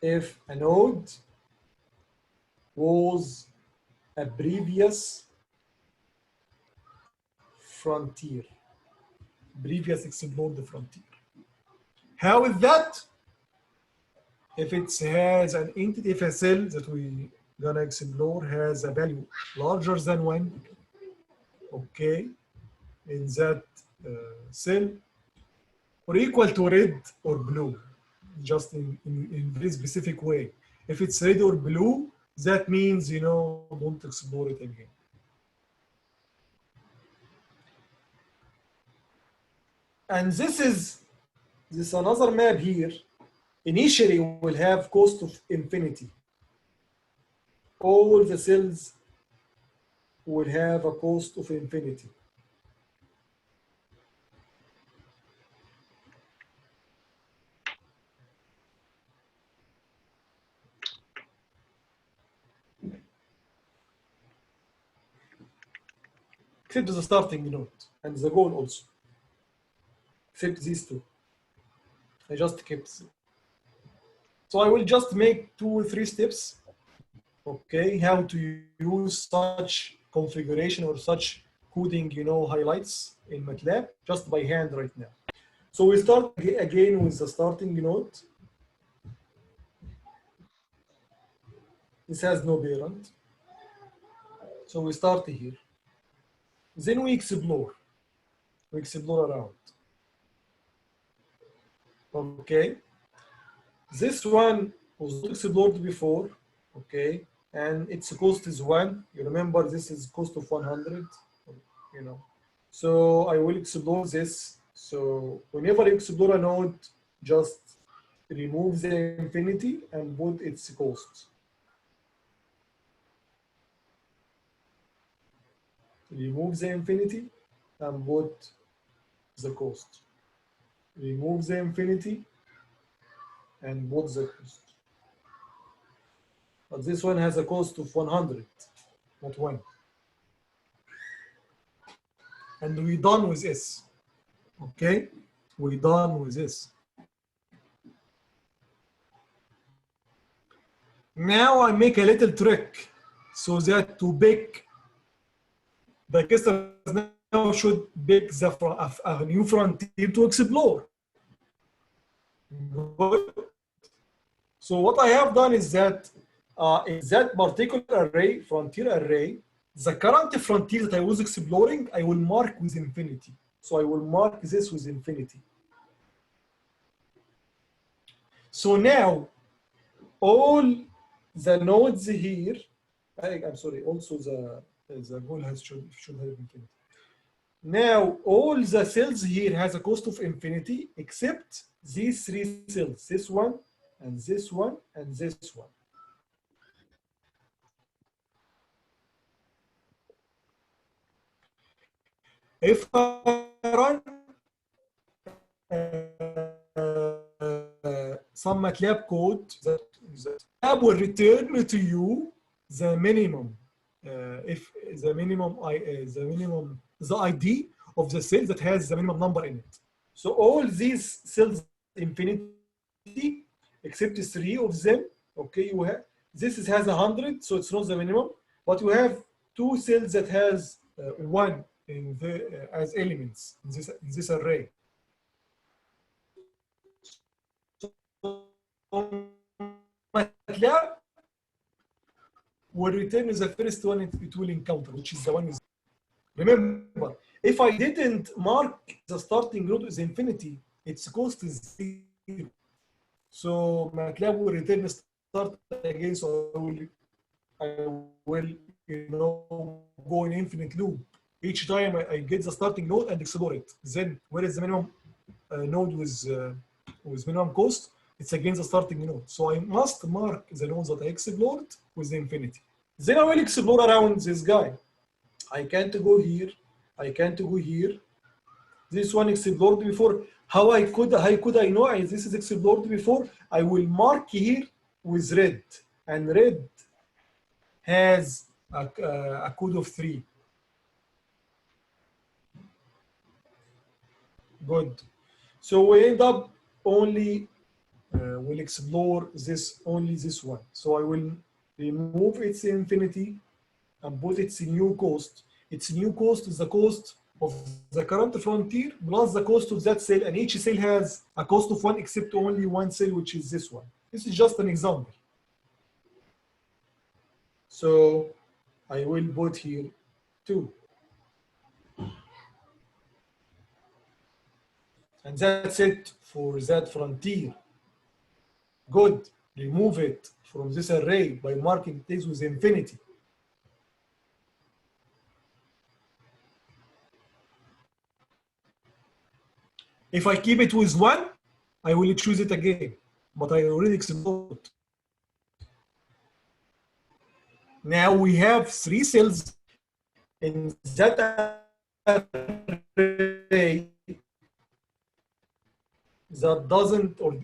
if a node was a previous frontier, previous explored frontier. How is that? If it has an entity, if a cell that we gonna explore has a value larger than 1, okay, in that cell, or equal to red or blue, just in very specific way. If it's red or blue, that means, you know, don't explore it again. And this is another map here. Initially, will have cost of infinity. All the cells will have a cost of infinity. Except the starting node and the goal also. Except these two. I just kept. So I will just make 2 or 3 steps. Okay, how to use such configuration or such coding, you know, highlights in MATLAB just by hand right now. So we start again with the starting node. This has no parent. So we start here. Then we explore. We explore around. Okay. This one was explored before. Okay. And its cost is 1. You remember this is cost of 100. You know. So I will explore this. So whenever you explore a node, just remove the infinity and put its cost. Remove the infinity and put the cost. Remove the infinity and put the cost. But this one has a cost of 100, not 1. And we're done with this. Okay? We're done with this. Now I make a little trick so that to pick the Dijkstra now should pick a new frontier to explore. So what I have done is that in that particular array, frontier array, the current frontier that I was exploring, I will mark with infinity. So I will mark this with infinity. So now, all the nodes here, I'm sorry, also the goal should have infinity. Now, all the cells here has a cost of infinity except these 3 cells, this one, and this one, and this one. If I run some MATLAB code, that MATLAB will return to you the minimum, the ID of the cell that has the minimum number in it. So all these cells infinity, except 3 of them, okay, you have this has 100, so it's not the minimum, but you have 2 cells that has 1 in the as elements in this array. MATLAB will return the first one it will encounter, which is the one with. Remember, if I didn't mark the starting node as infinity, its cost is 0. So MATLAB will return start again, so I will go in infinite loop. Each time I get the starting node and explore it. Then where is the minimum node with minimum cost? It's against the starting node. So I must mark the nodes that I explored with the infinity. Then I will explore around this guy. I can't go here. I can't go here. This one explored before. How could I know this is explored before? I will mark here with red, and red has a code of 3. Good. So we end up only will explore only this one. So I will remove its infinity and put its new cost. Its new cost is the cost of the current frontier plus the cost of that cell, and each cell has a cost of 1 except only one cell, which is this one. This is just an example. So I will put here 2. And that's it for that frontier. Good. Remove it from this array by marking this with infinity. If I keep it with 1, I will choose it again, but I already explored. Now we have 3 cells in that array that doesn't, or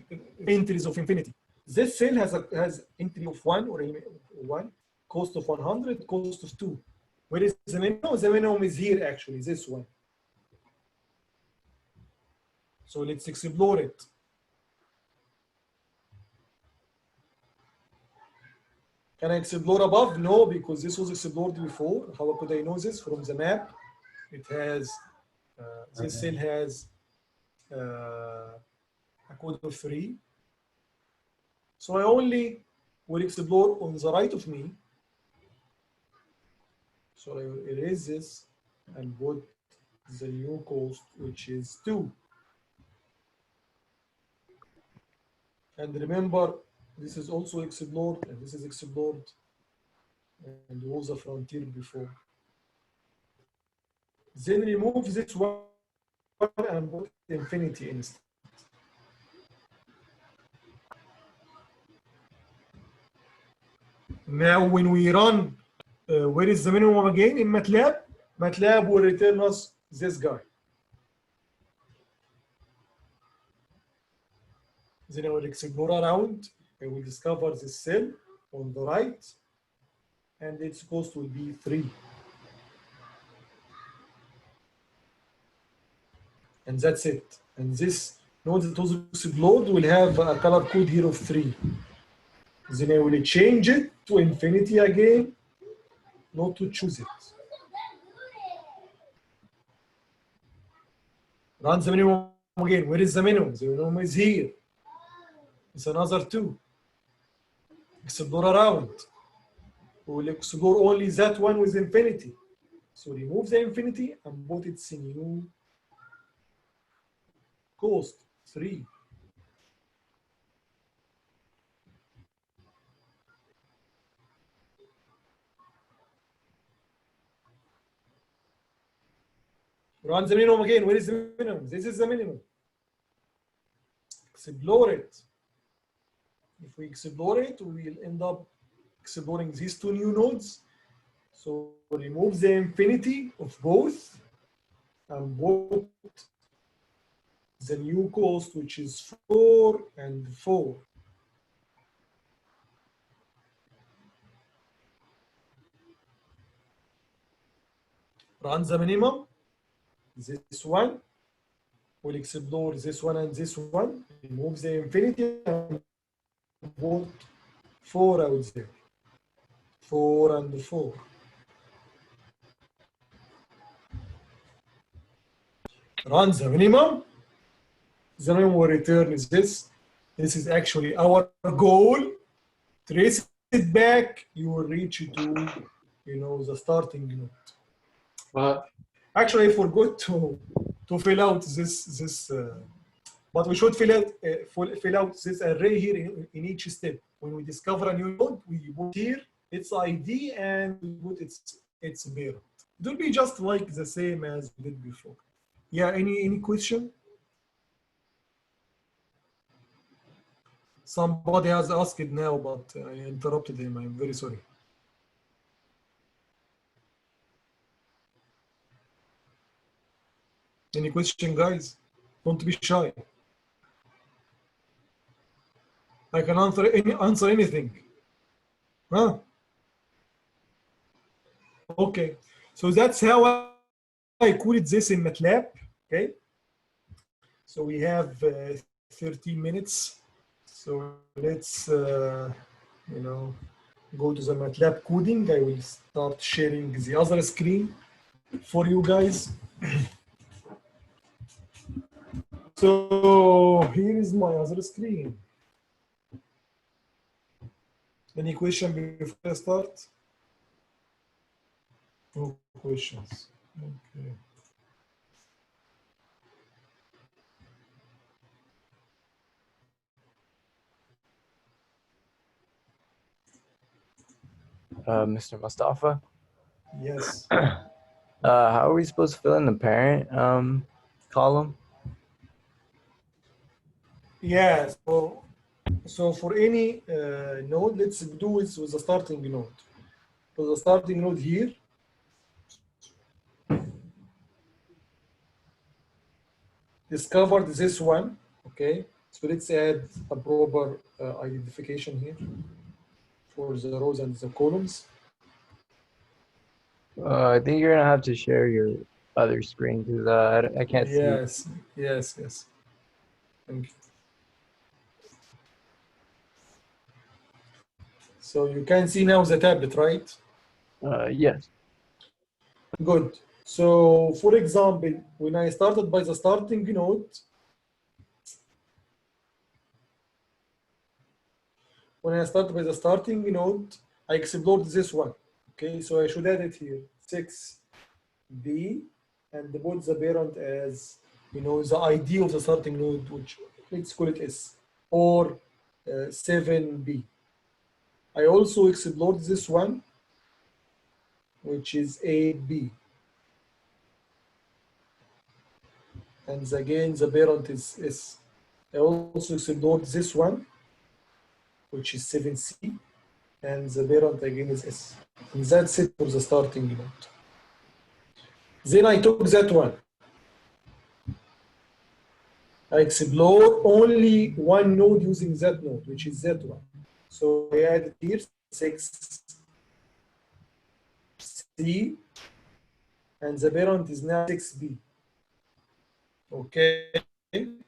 entries of infinity. This cell has entry of 1 or 1, cost of 100, cost of 2. Where is the minimum? The minimum is here actually, this one. So let's explore it. Can I explore above? No, because this was explored before. How could I know this? From the map. It has, this cell has a code of 3. So I only will explore on the right of me. So I will erase this and put the new cost, which is 2. And remember, this is also explored, and this is explored, and was a frontier before. Then remove this one and put infinity instead. Now, when we run, where is the minimum again in MATLAB? MATLAB will return us this guy. Then I will explore around. I will discover this cell on the right, and its cost will be 3. And that's it. And this node that was explored will have a color code here of 3. Then I will change it to infinity again, not to choose it. Run the minimum again. Where is the minimum? The minimum is here. It's another 2. Explore around. We will explore only that one with infinity. So remove the infinity and put its new cost, 3. Run the minimum again. Where is the minimum? This is the minimum. Explore it. If we explore it, we will end up exploring these 2 new nodes. So remove the infinity of both and put the new cost, which is 4 and 4. Run the minimum this one. We'll explore this one and this one. Remove the infinity and put 4 out there. 4 and 4. Run the minimum. The minimum will return is this. This is actually our goal. Trace it back. You will reach to, the starting node. But Actually, I forgot to fill out this. But we should fill out this array here in each step. When we discover a new node, we put here its ID and we put its parent. It will be just like the same as we did before. Yeah, any question? Somebody has asked it now, but I interrupted him. I'm very sorry. Any question, guys? Don't be shy. I can answer anything. Huh? Okay. So that's how I coded this in MATLAB. Okay. So we have 13 minutes. So let's, go to the MATLAB coding. I will start sharing the other screen for you guys. So here is my other screen. Any question before I start? No questions. Okay. Mr. Mustafa, Yes. how are we supposed to fill in the parent column? Yeah. So for any node, let's do it with the starting node. So the starting node here. Discovered this one. Okay. So let's add a proper identification here for the rows and the columns. I think you're gonna have to share your other screen because I can't see. Yes. Thank you. So you can see now the tablet, right? Yes. Good. So for example, when I started by the starting node, I explored this one. Okay, so I should add it here, 6B, and put the parent as, the ID of the starting node, which let's call it S, or 7B. I also explored this one, which is 8B. And again, the parent is S. I also explored this one, which is 7C, and the parent again is S. And that's it for the starting node. Then I took that one. I explore only one node using that node, which is that one. So I added here 6C, and the parent is now 6B. Okay. Then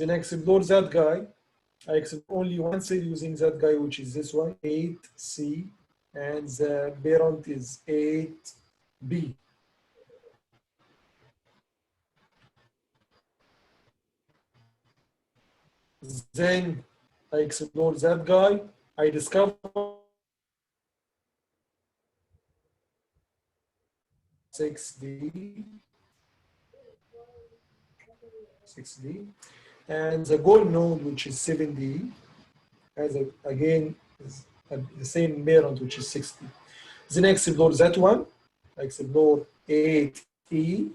I explore that guy. I explore only one cell using that guy, which is this one, 8C, and the parent is 8B. Then I explore that guy. I discover 6D, and the goal node, which is 7D, has again the same parent, which is 60. Then I explore that one. I explore 8E.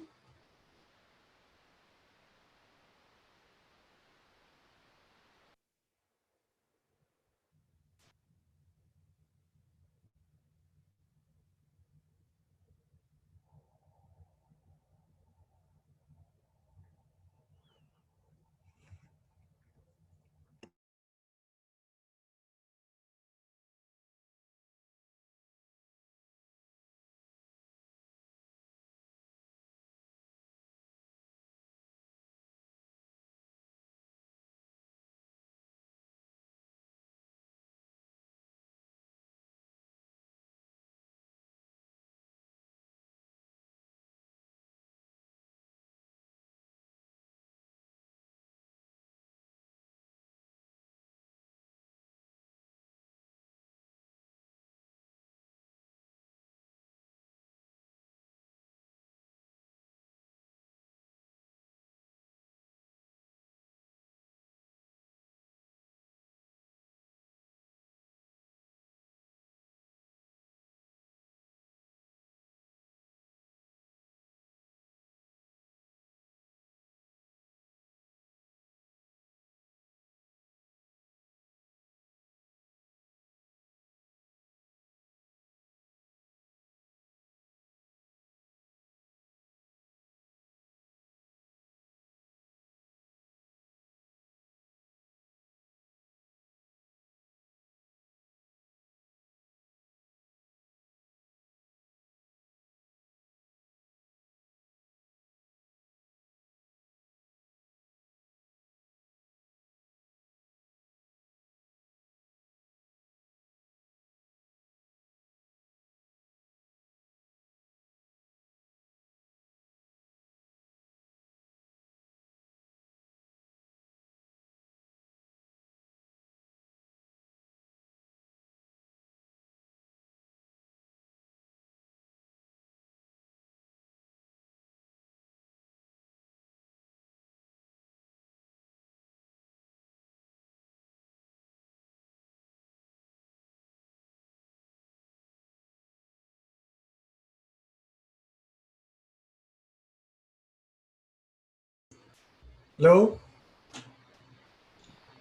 Hello?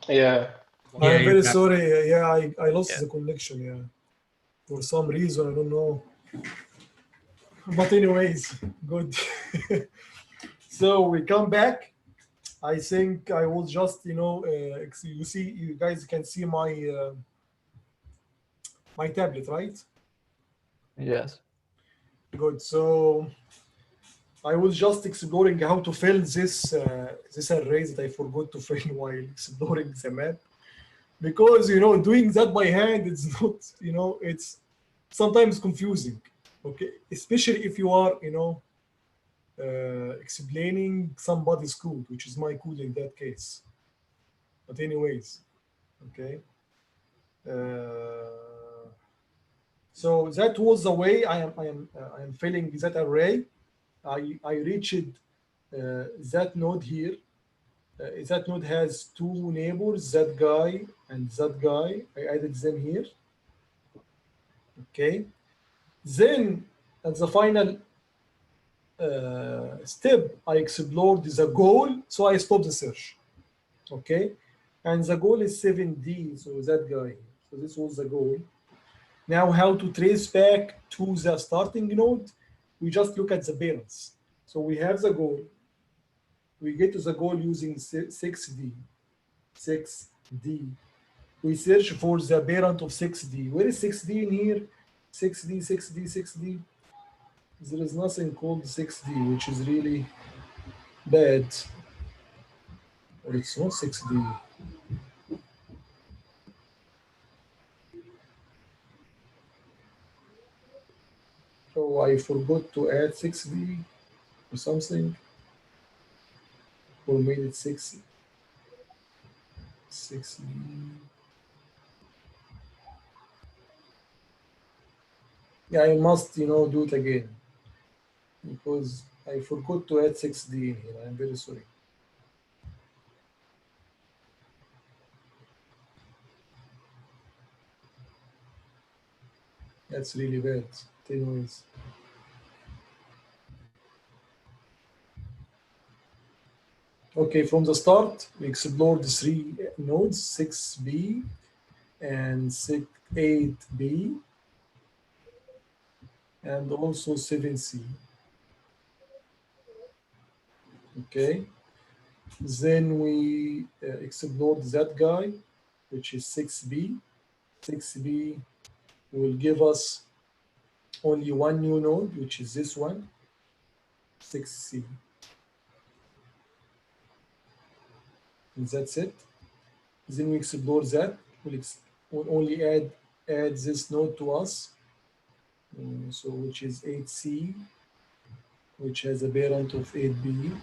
Yeah. Yeah, I'm you're very back. sorry. Yeah, I lost Yeah. the connection. Yeah, for some reason I don't know. But anyways, good. So we come back. I think I will just you see, you guys can see my tablet, right? Yes. Good. So I was just exploring how to fill this array that I forgot to fill while exploring the map, because doing that by hand, it's not, it's sometimes confusing. Okay, especially if you are explaining somebody's code, which is my code in that case. But anyways, okay. So that was the way I am filling that array. I reached that node here. That node has two neighbors, that guy and that guy. I added them here. Okay. Then at the final step, I explored the goal, so I stopped the search. Okay. And the goal is 7D, so that guy. So this was the goal. Now, how to trace back to the starting node? We just look at the parents. So we have the goal. We get to the goal using 6D. 6D. We search for the parent of 6D. Where is 6D in here? 6D, 6D, 6D. There is nothing called 6D, which is really bad. Or it's not 6D. So I forgot to add 6D or something. Or made it 6D. 6D. Yeah, I must, do it again, because I forgot to add 6D in here. I'm very sorry. That's really bad. Anyways. Okay, from the start, we explored the three nodes, 6B and 8B, and also 7C. Okay. Then we explored that guy, which is 6B. 6B will give us only one new node, which is this one, 6C. And that's it. Then we explore that. We'll only add this node to us, so which is 8C, which has a parent of 8B.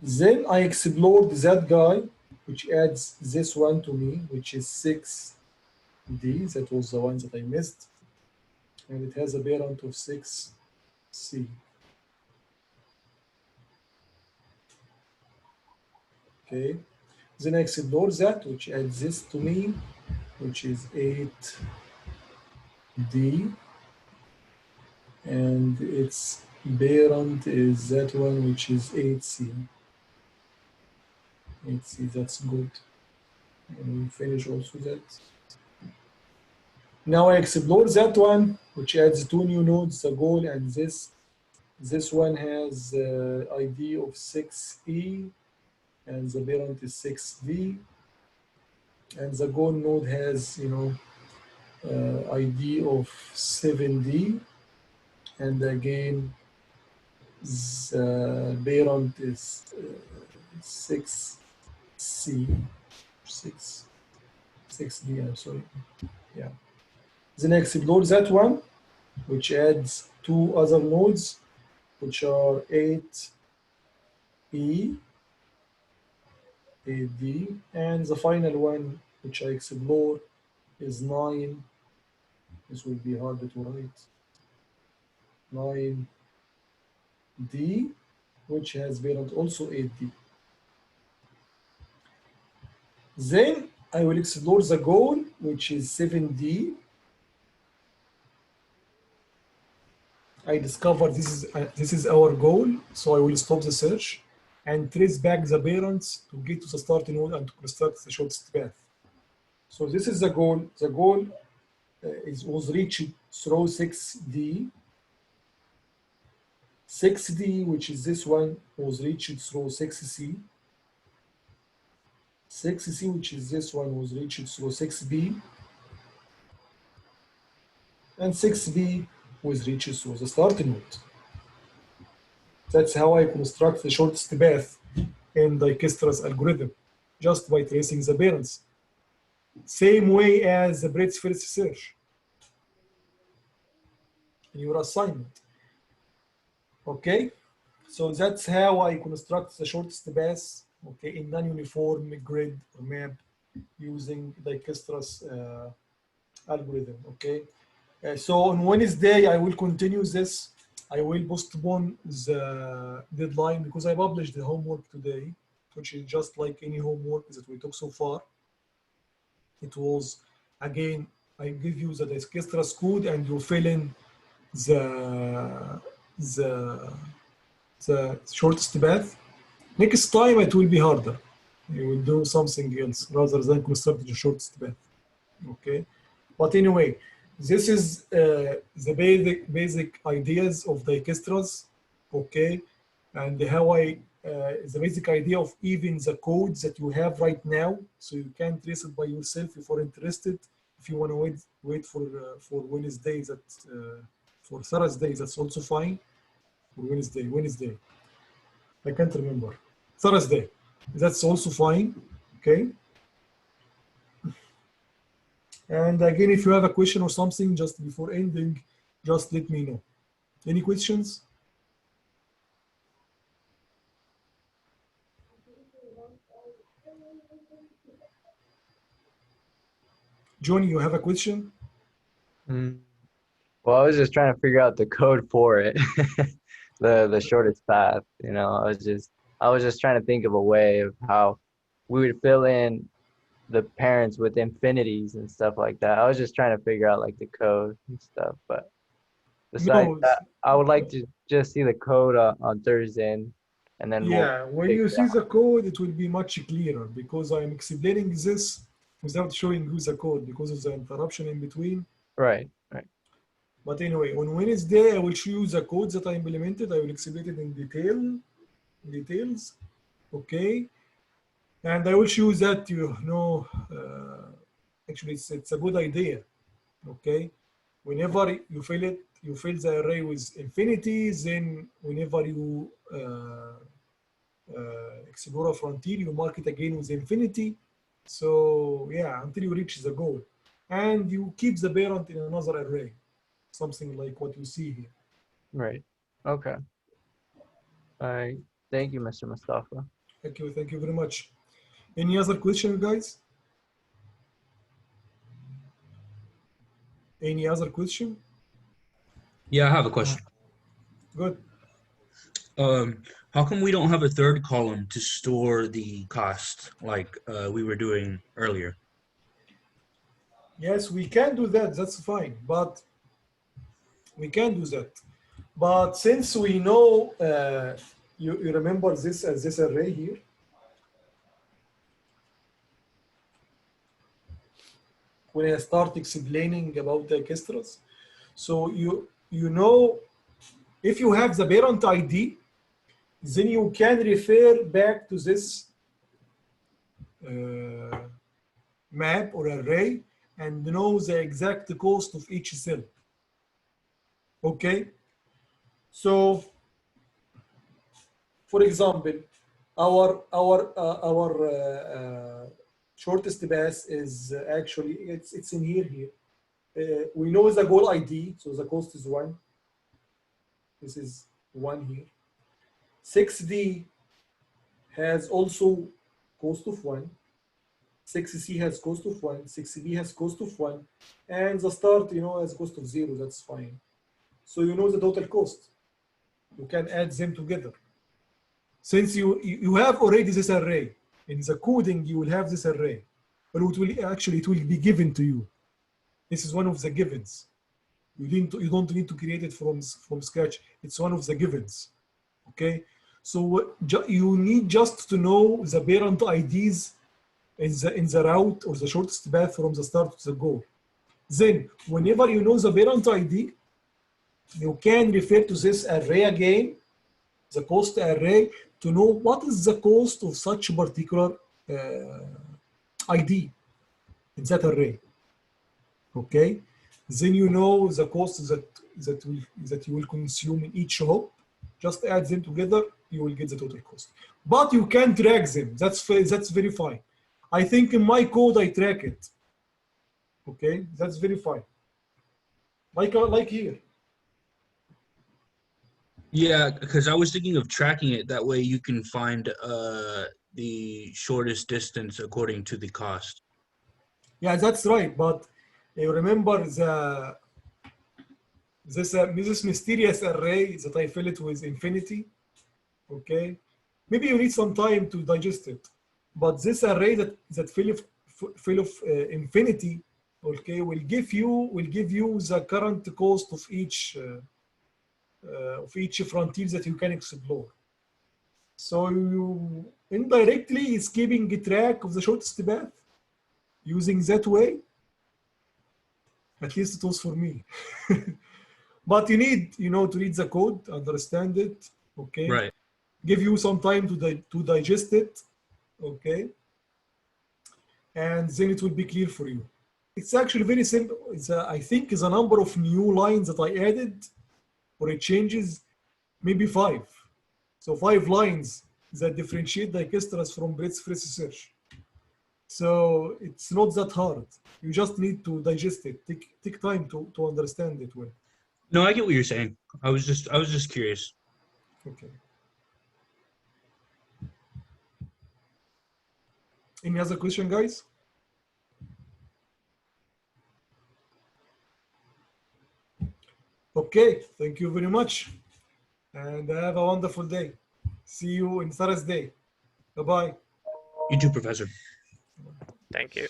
Then I explored that guy, which adds this one to me, which is 6D. That was the one that I missed. And it has a parent of 6C. Okay. Then I explore that, which adds this to me, which is 8D. And its parent is that one, which is 8C. 8C, that's good. And we finish also that. Now I explore that one, which adds two new nodes, the goal and this. This one has ID of 6E, and the parent is 6D. And the goal node has, ID of 7D. And again, the parent is 6C, 6D, I'm sorry. Yeah. Then I explore that one, which adds two other nodes, which are 8E, 8D, and the final one, which I explore, is 9. This will be harder to write. 9D, which has parent also 8D. Then I will explore the goal, which is 7D. I discover this is our goal, so I will stop the search and trace back the parents to get to the starting node and to construct the shortest path. So this is the goal. The goal was reached through 6D. 6D, which is this one, was reached through 6C. 6C, which is this one, was reached through 6B. And 6B was reached through the starting node. That's how I construct the shortest path in Dijkstra's algorithm, just by tracing the parents. Same way as the breadth first search in your assignment. Okay, so that's how I construct the shortest path, okay, in non-uniform grid or map using Dijkstra's algorithm. Okay, so on Wednesday I will continue this. I will postpone the deadline because I published the homework today, which is just like any homework that we took so far. It was, again, I give you the Dijkstra's code and you fill in the shortest path. Next time it will be harder. You will do something else rather than construct the shortest path. Okay, but anyway, this is the basic ideas of Dijkstra's. Okay, and how I the basic idea of even the codes that you have right now, so you can trace it by yourself if you're interested. If you want to wait for Wednesday, that for Thursday, that's also fine. For Wednesday, I can't remember. Thursday, that's also fine. Okay. And again, if you have a question or something just before ending, just let me know. Any questions? Johnny, you have a question? Well, I was just trying to figure out the code for it, the shortest path. You know, I was just trying to think of a way of how we would fill in the parents with infinities and stuff like that. I was just trying to figure out like the code and stuff. But besides that, I would like to just see the code on Thursday, and then yeah, when you see the code, it will be much clearer because I'm explaining this without showing you the code because of the interruption in between. Right. But anyway, on Wednesday, I will show you the code that I implemented. I will explain it in details. Okay. And I will show you that, you know, actually it's a good idea. Okay. Whenever you fill it, you fill the array with infinities, then whenever you explore a frontier, you mark it again with infinity. So yeah, until you reach the goal. And you keep the parent in another array, something like what you see here. Right. Okay. All right. Thank you, Mr. Mustafa. Thank you very much. Any other question, guys? Any other question? Yeah, I have a question. Good. How come we don't have a third column to store the cost like we were doing earlier? Yes, we can do that. That's fine. But we can do that. But since we know, you remember this as this array here. When I start explaining about the Dijkstra's, so you know, if you have the parent ID, then you can refer back to this map or array and know the exact cost of each cell. Okay, so for example, our shortest path is actually it's in here. We know the goal ID, so the cost is 1. This is 1 here. 6D has also cost of 1. 6C has cost of 1. 6B has cost of 1, and the start, you know, has cost of 0. That's fine. So you know the total cost. You can add them together. Since you have already this array, in the coding you will have this array, but it will be given to you. This is one of the givens. You don't need to create it from scratch. It's one of the givens. Okay, so you need just to know the parent IDs in the route or the shortest path from the start to the goal. Then, whenever you know the parent ID, you can refer to this array again, the cost array, to know what is the cost of such particular ID in that array. Okay, then you know the cost that you will consume in each hop. Just add them together, you will get the total cost. But you can track them. That's very fine. I think in my code I track it. Okay, that's very fine. Like here. Yeah, because I was thinking of tracking it. That way you can find the shortest distance according to the cost. Yeah, that's right. But you remember this mysterious array that I fill it with infinity. Okay, maybe you need some time to digest it. But this array that fill of infinity, okay, will give you the current cost of each frontier that you can explore. So you indirectly is keeping track of the shortest path using that way. At least it was for me. But you need, to read the code, understand it, okay? Right. Give you some time to digest it, okay? And then it will be clear for you. It's actually very simple. I think it's a number of new lines that I added, or it changes, maybe 5. So 5 lines that differentiate Dijkstra's from breadth first search. So it's not that hard. You just need to digest it. Take time to understand it well. No, I get what you're saying. I was just curious. Okay. Any other question, guys? Okay, thank you very much. And have a wonderful day. See you on Thursday. Bye-bye. You too, Professor. Thank you.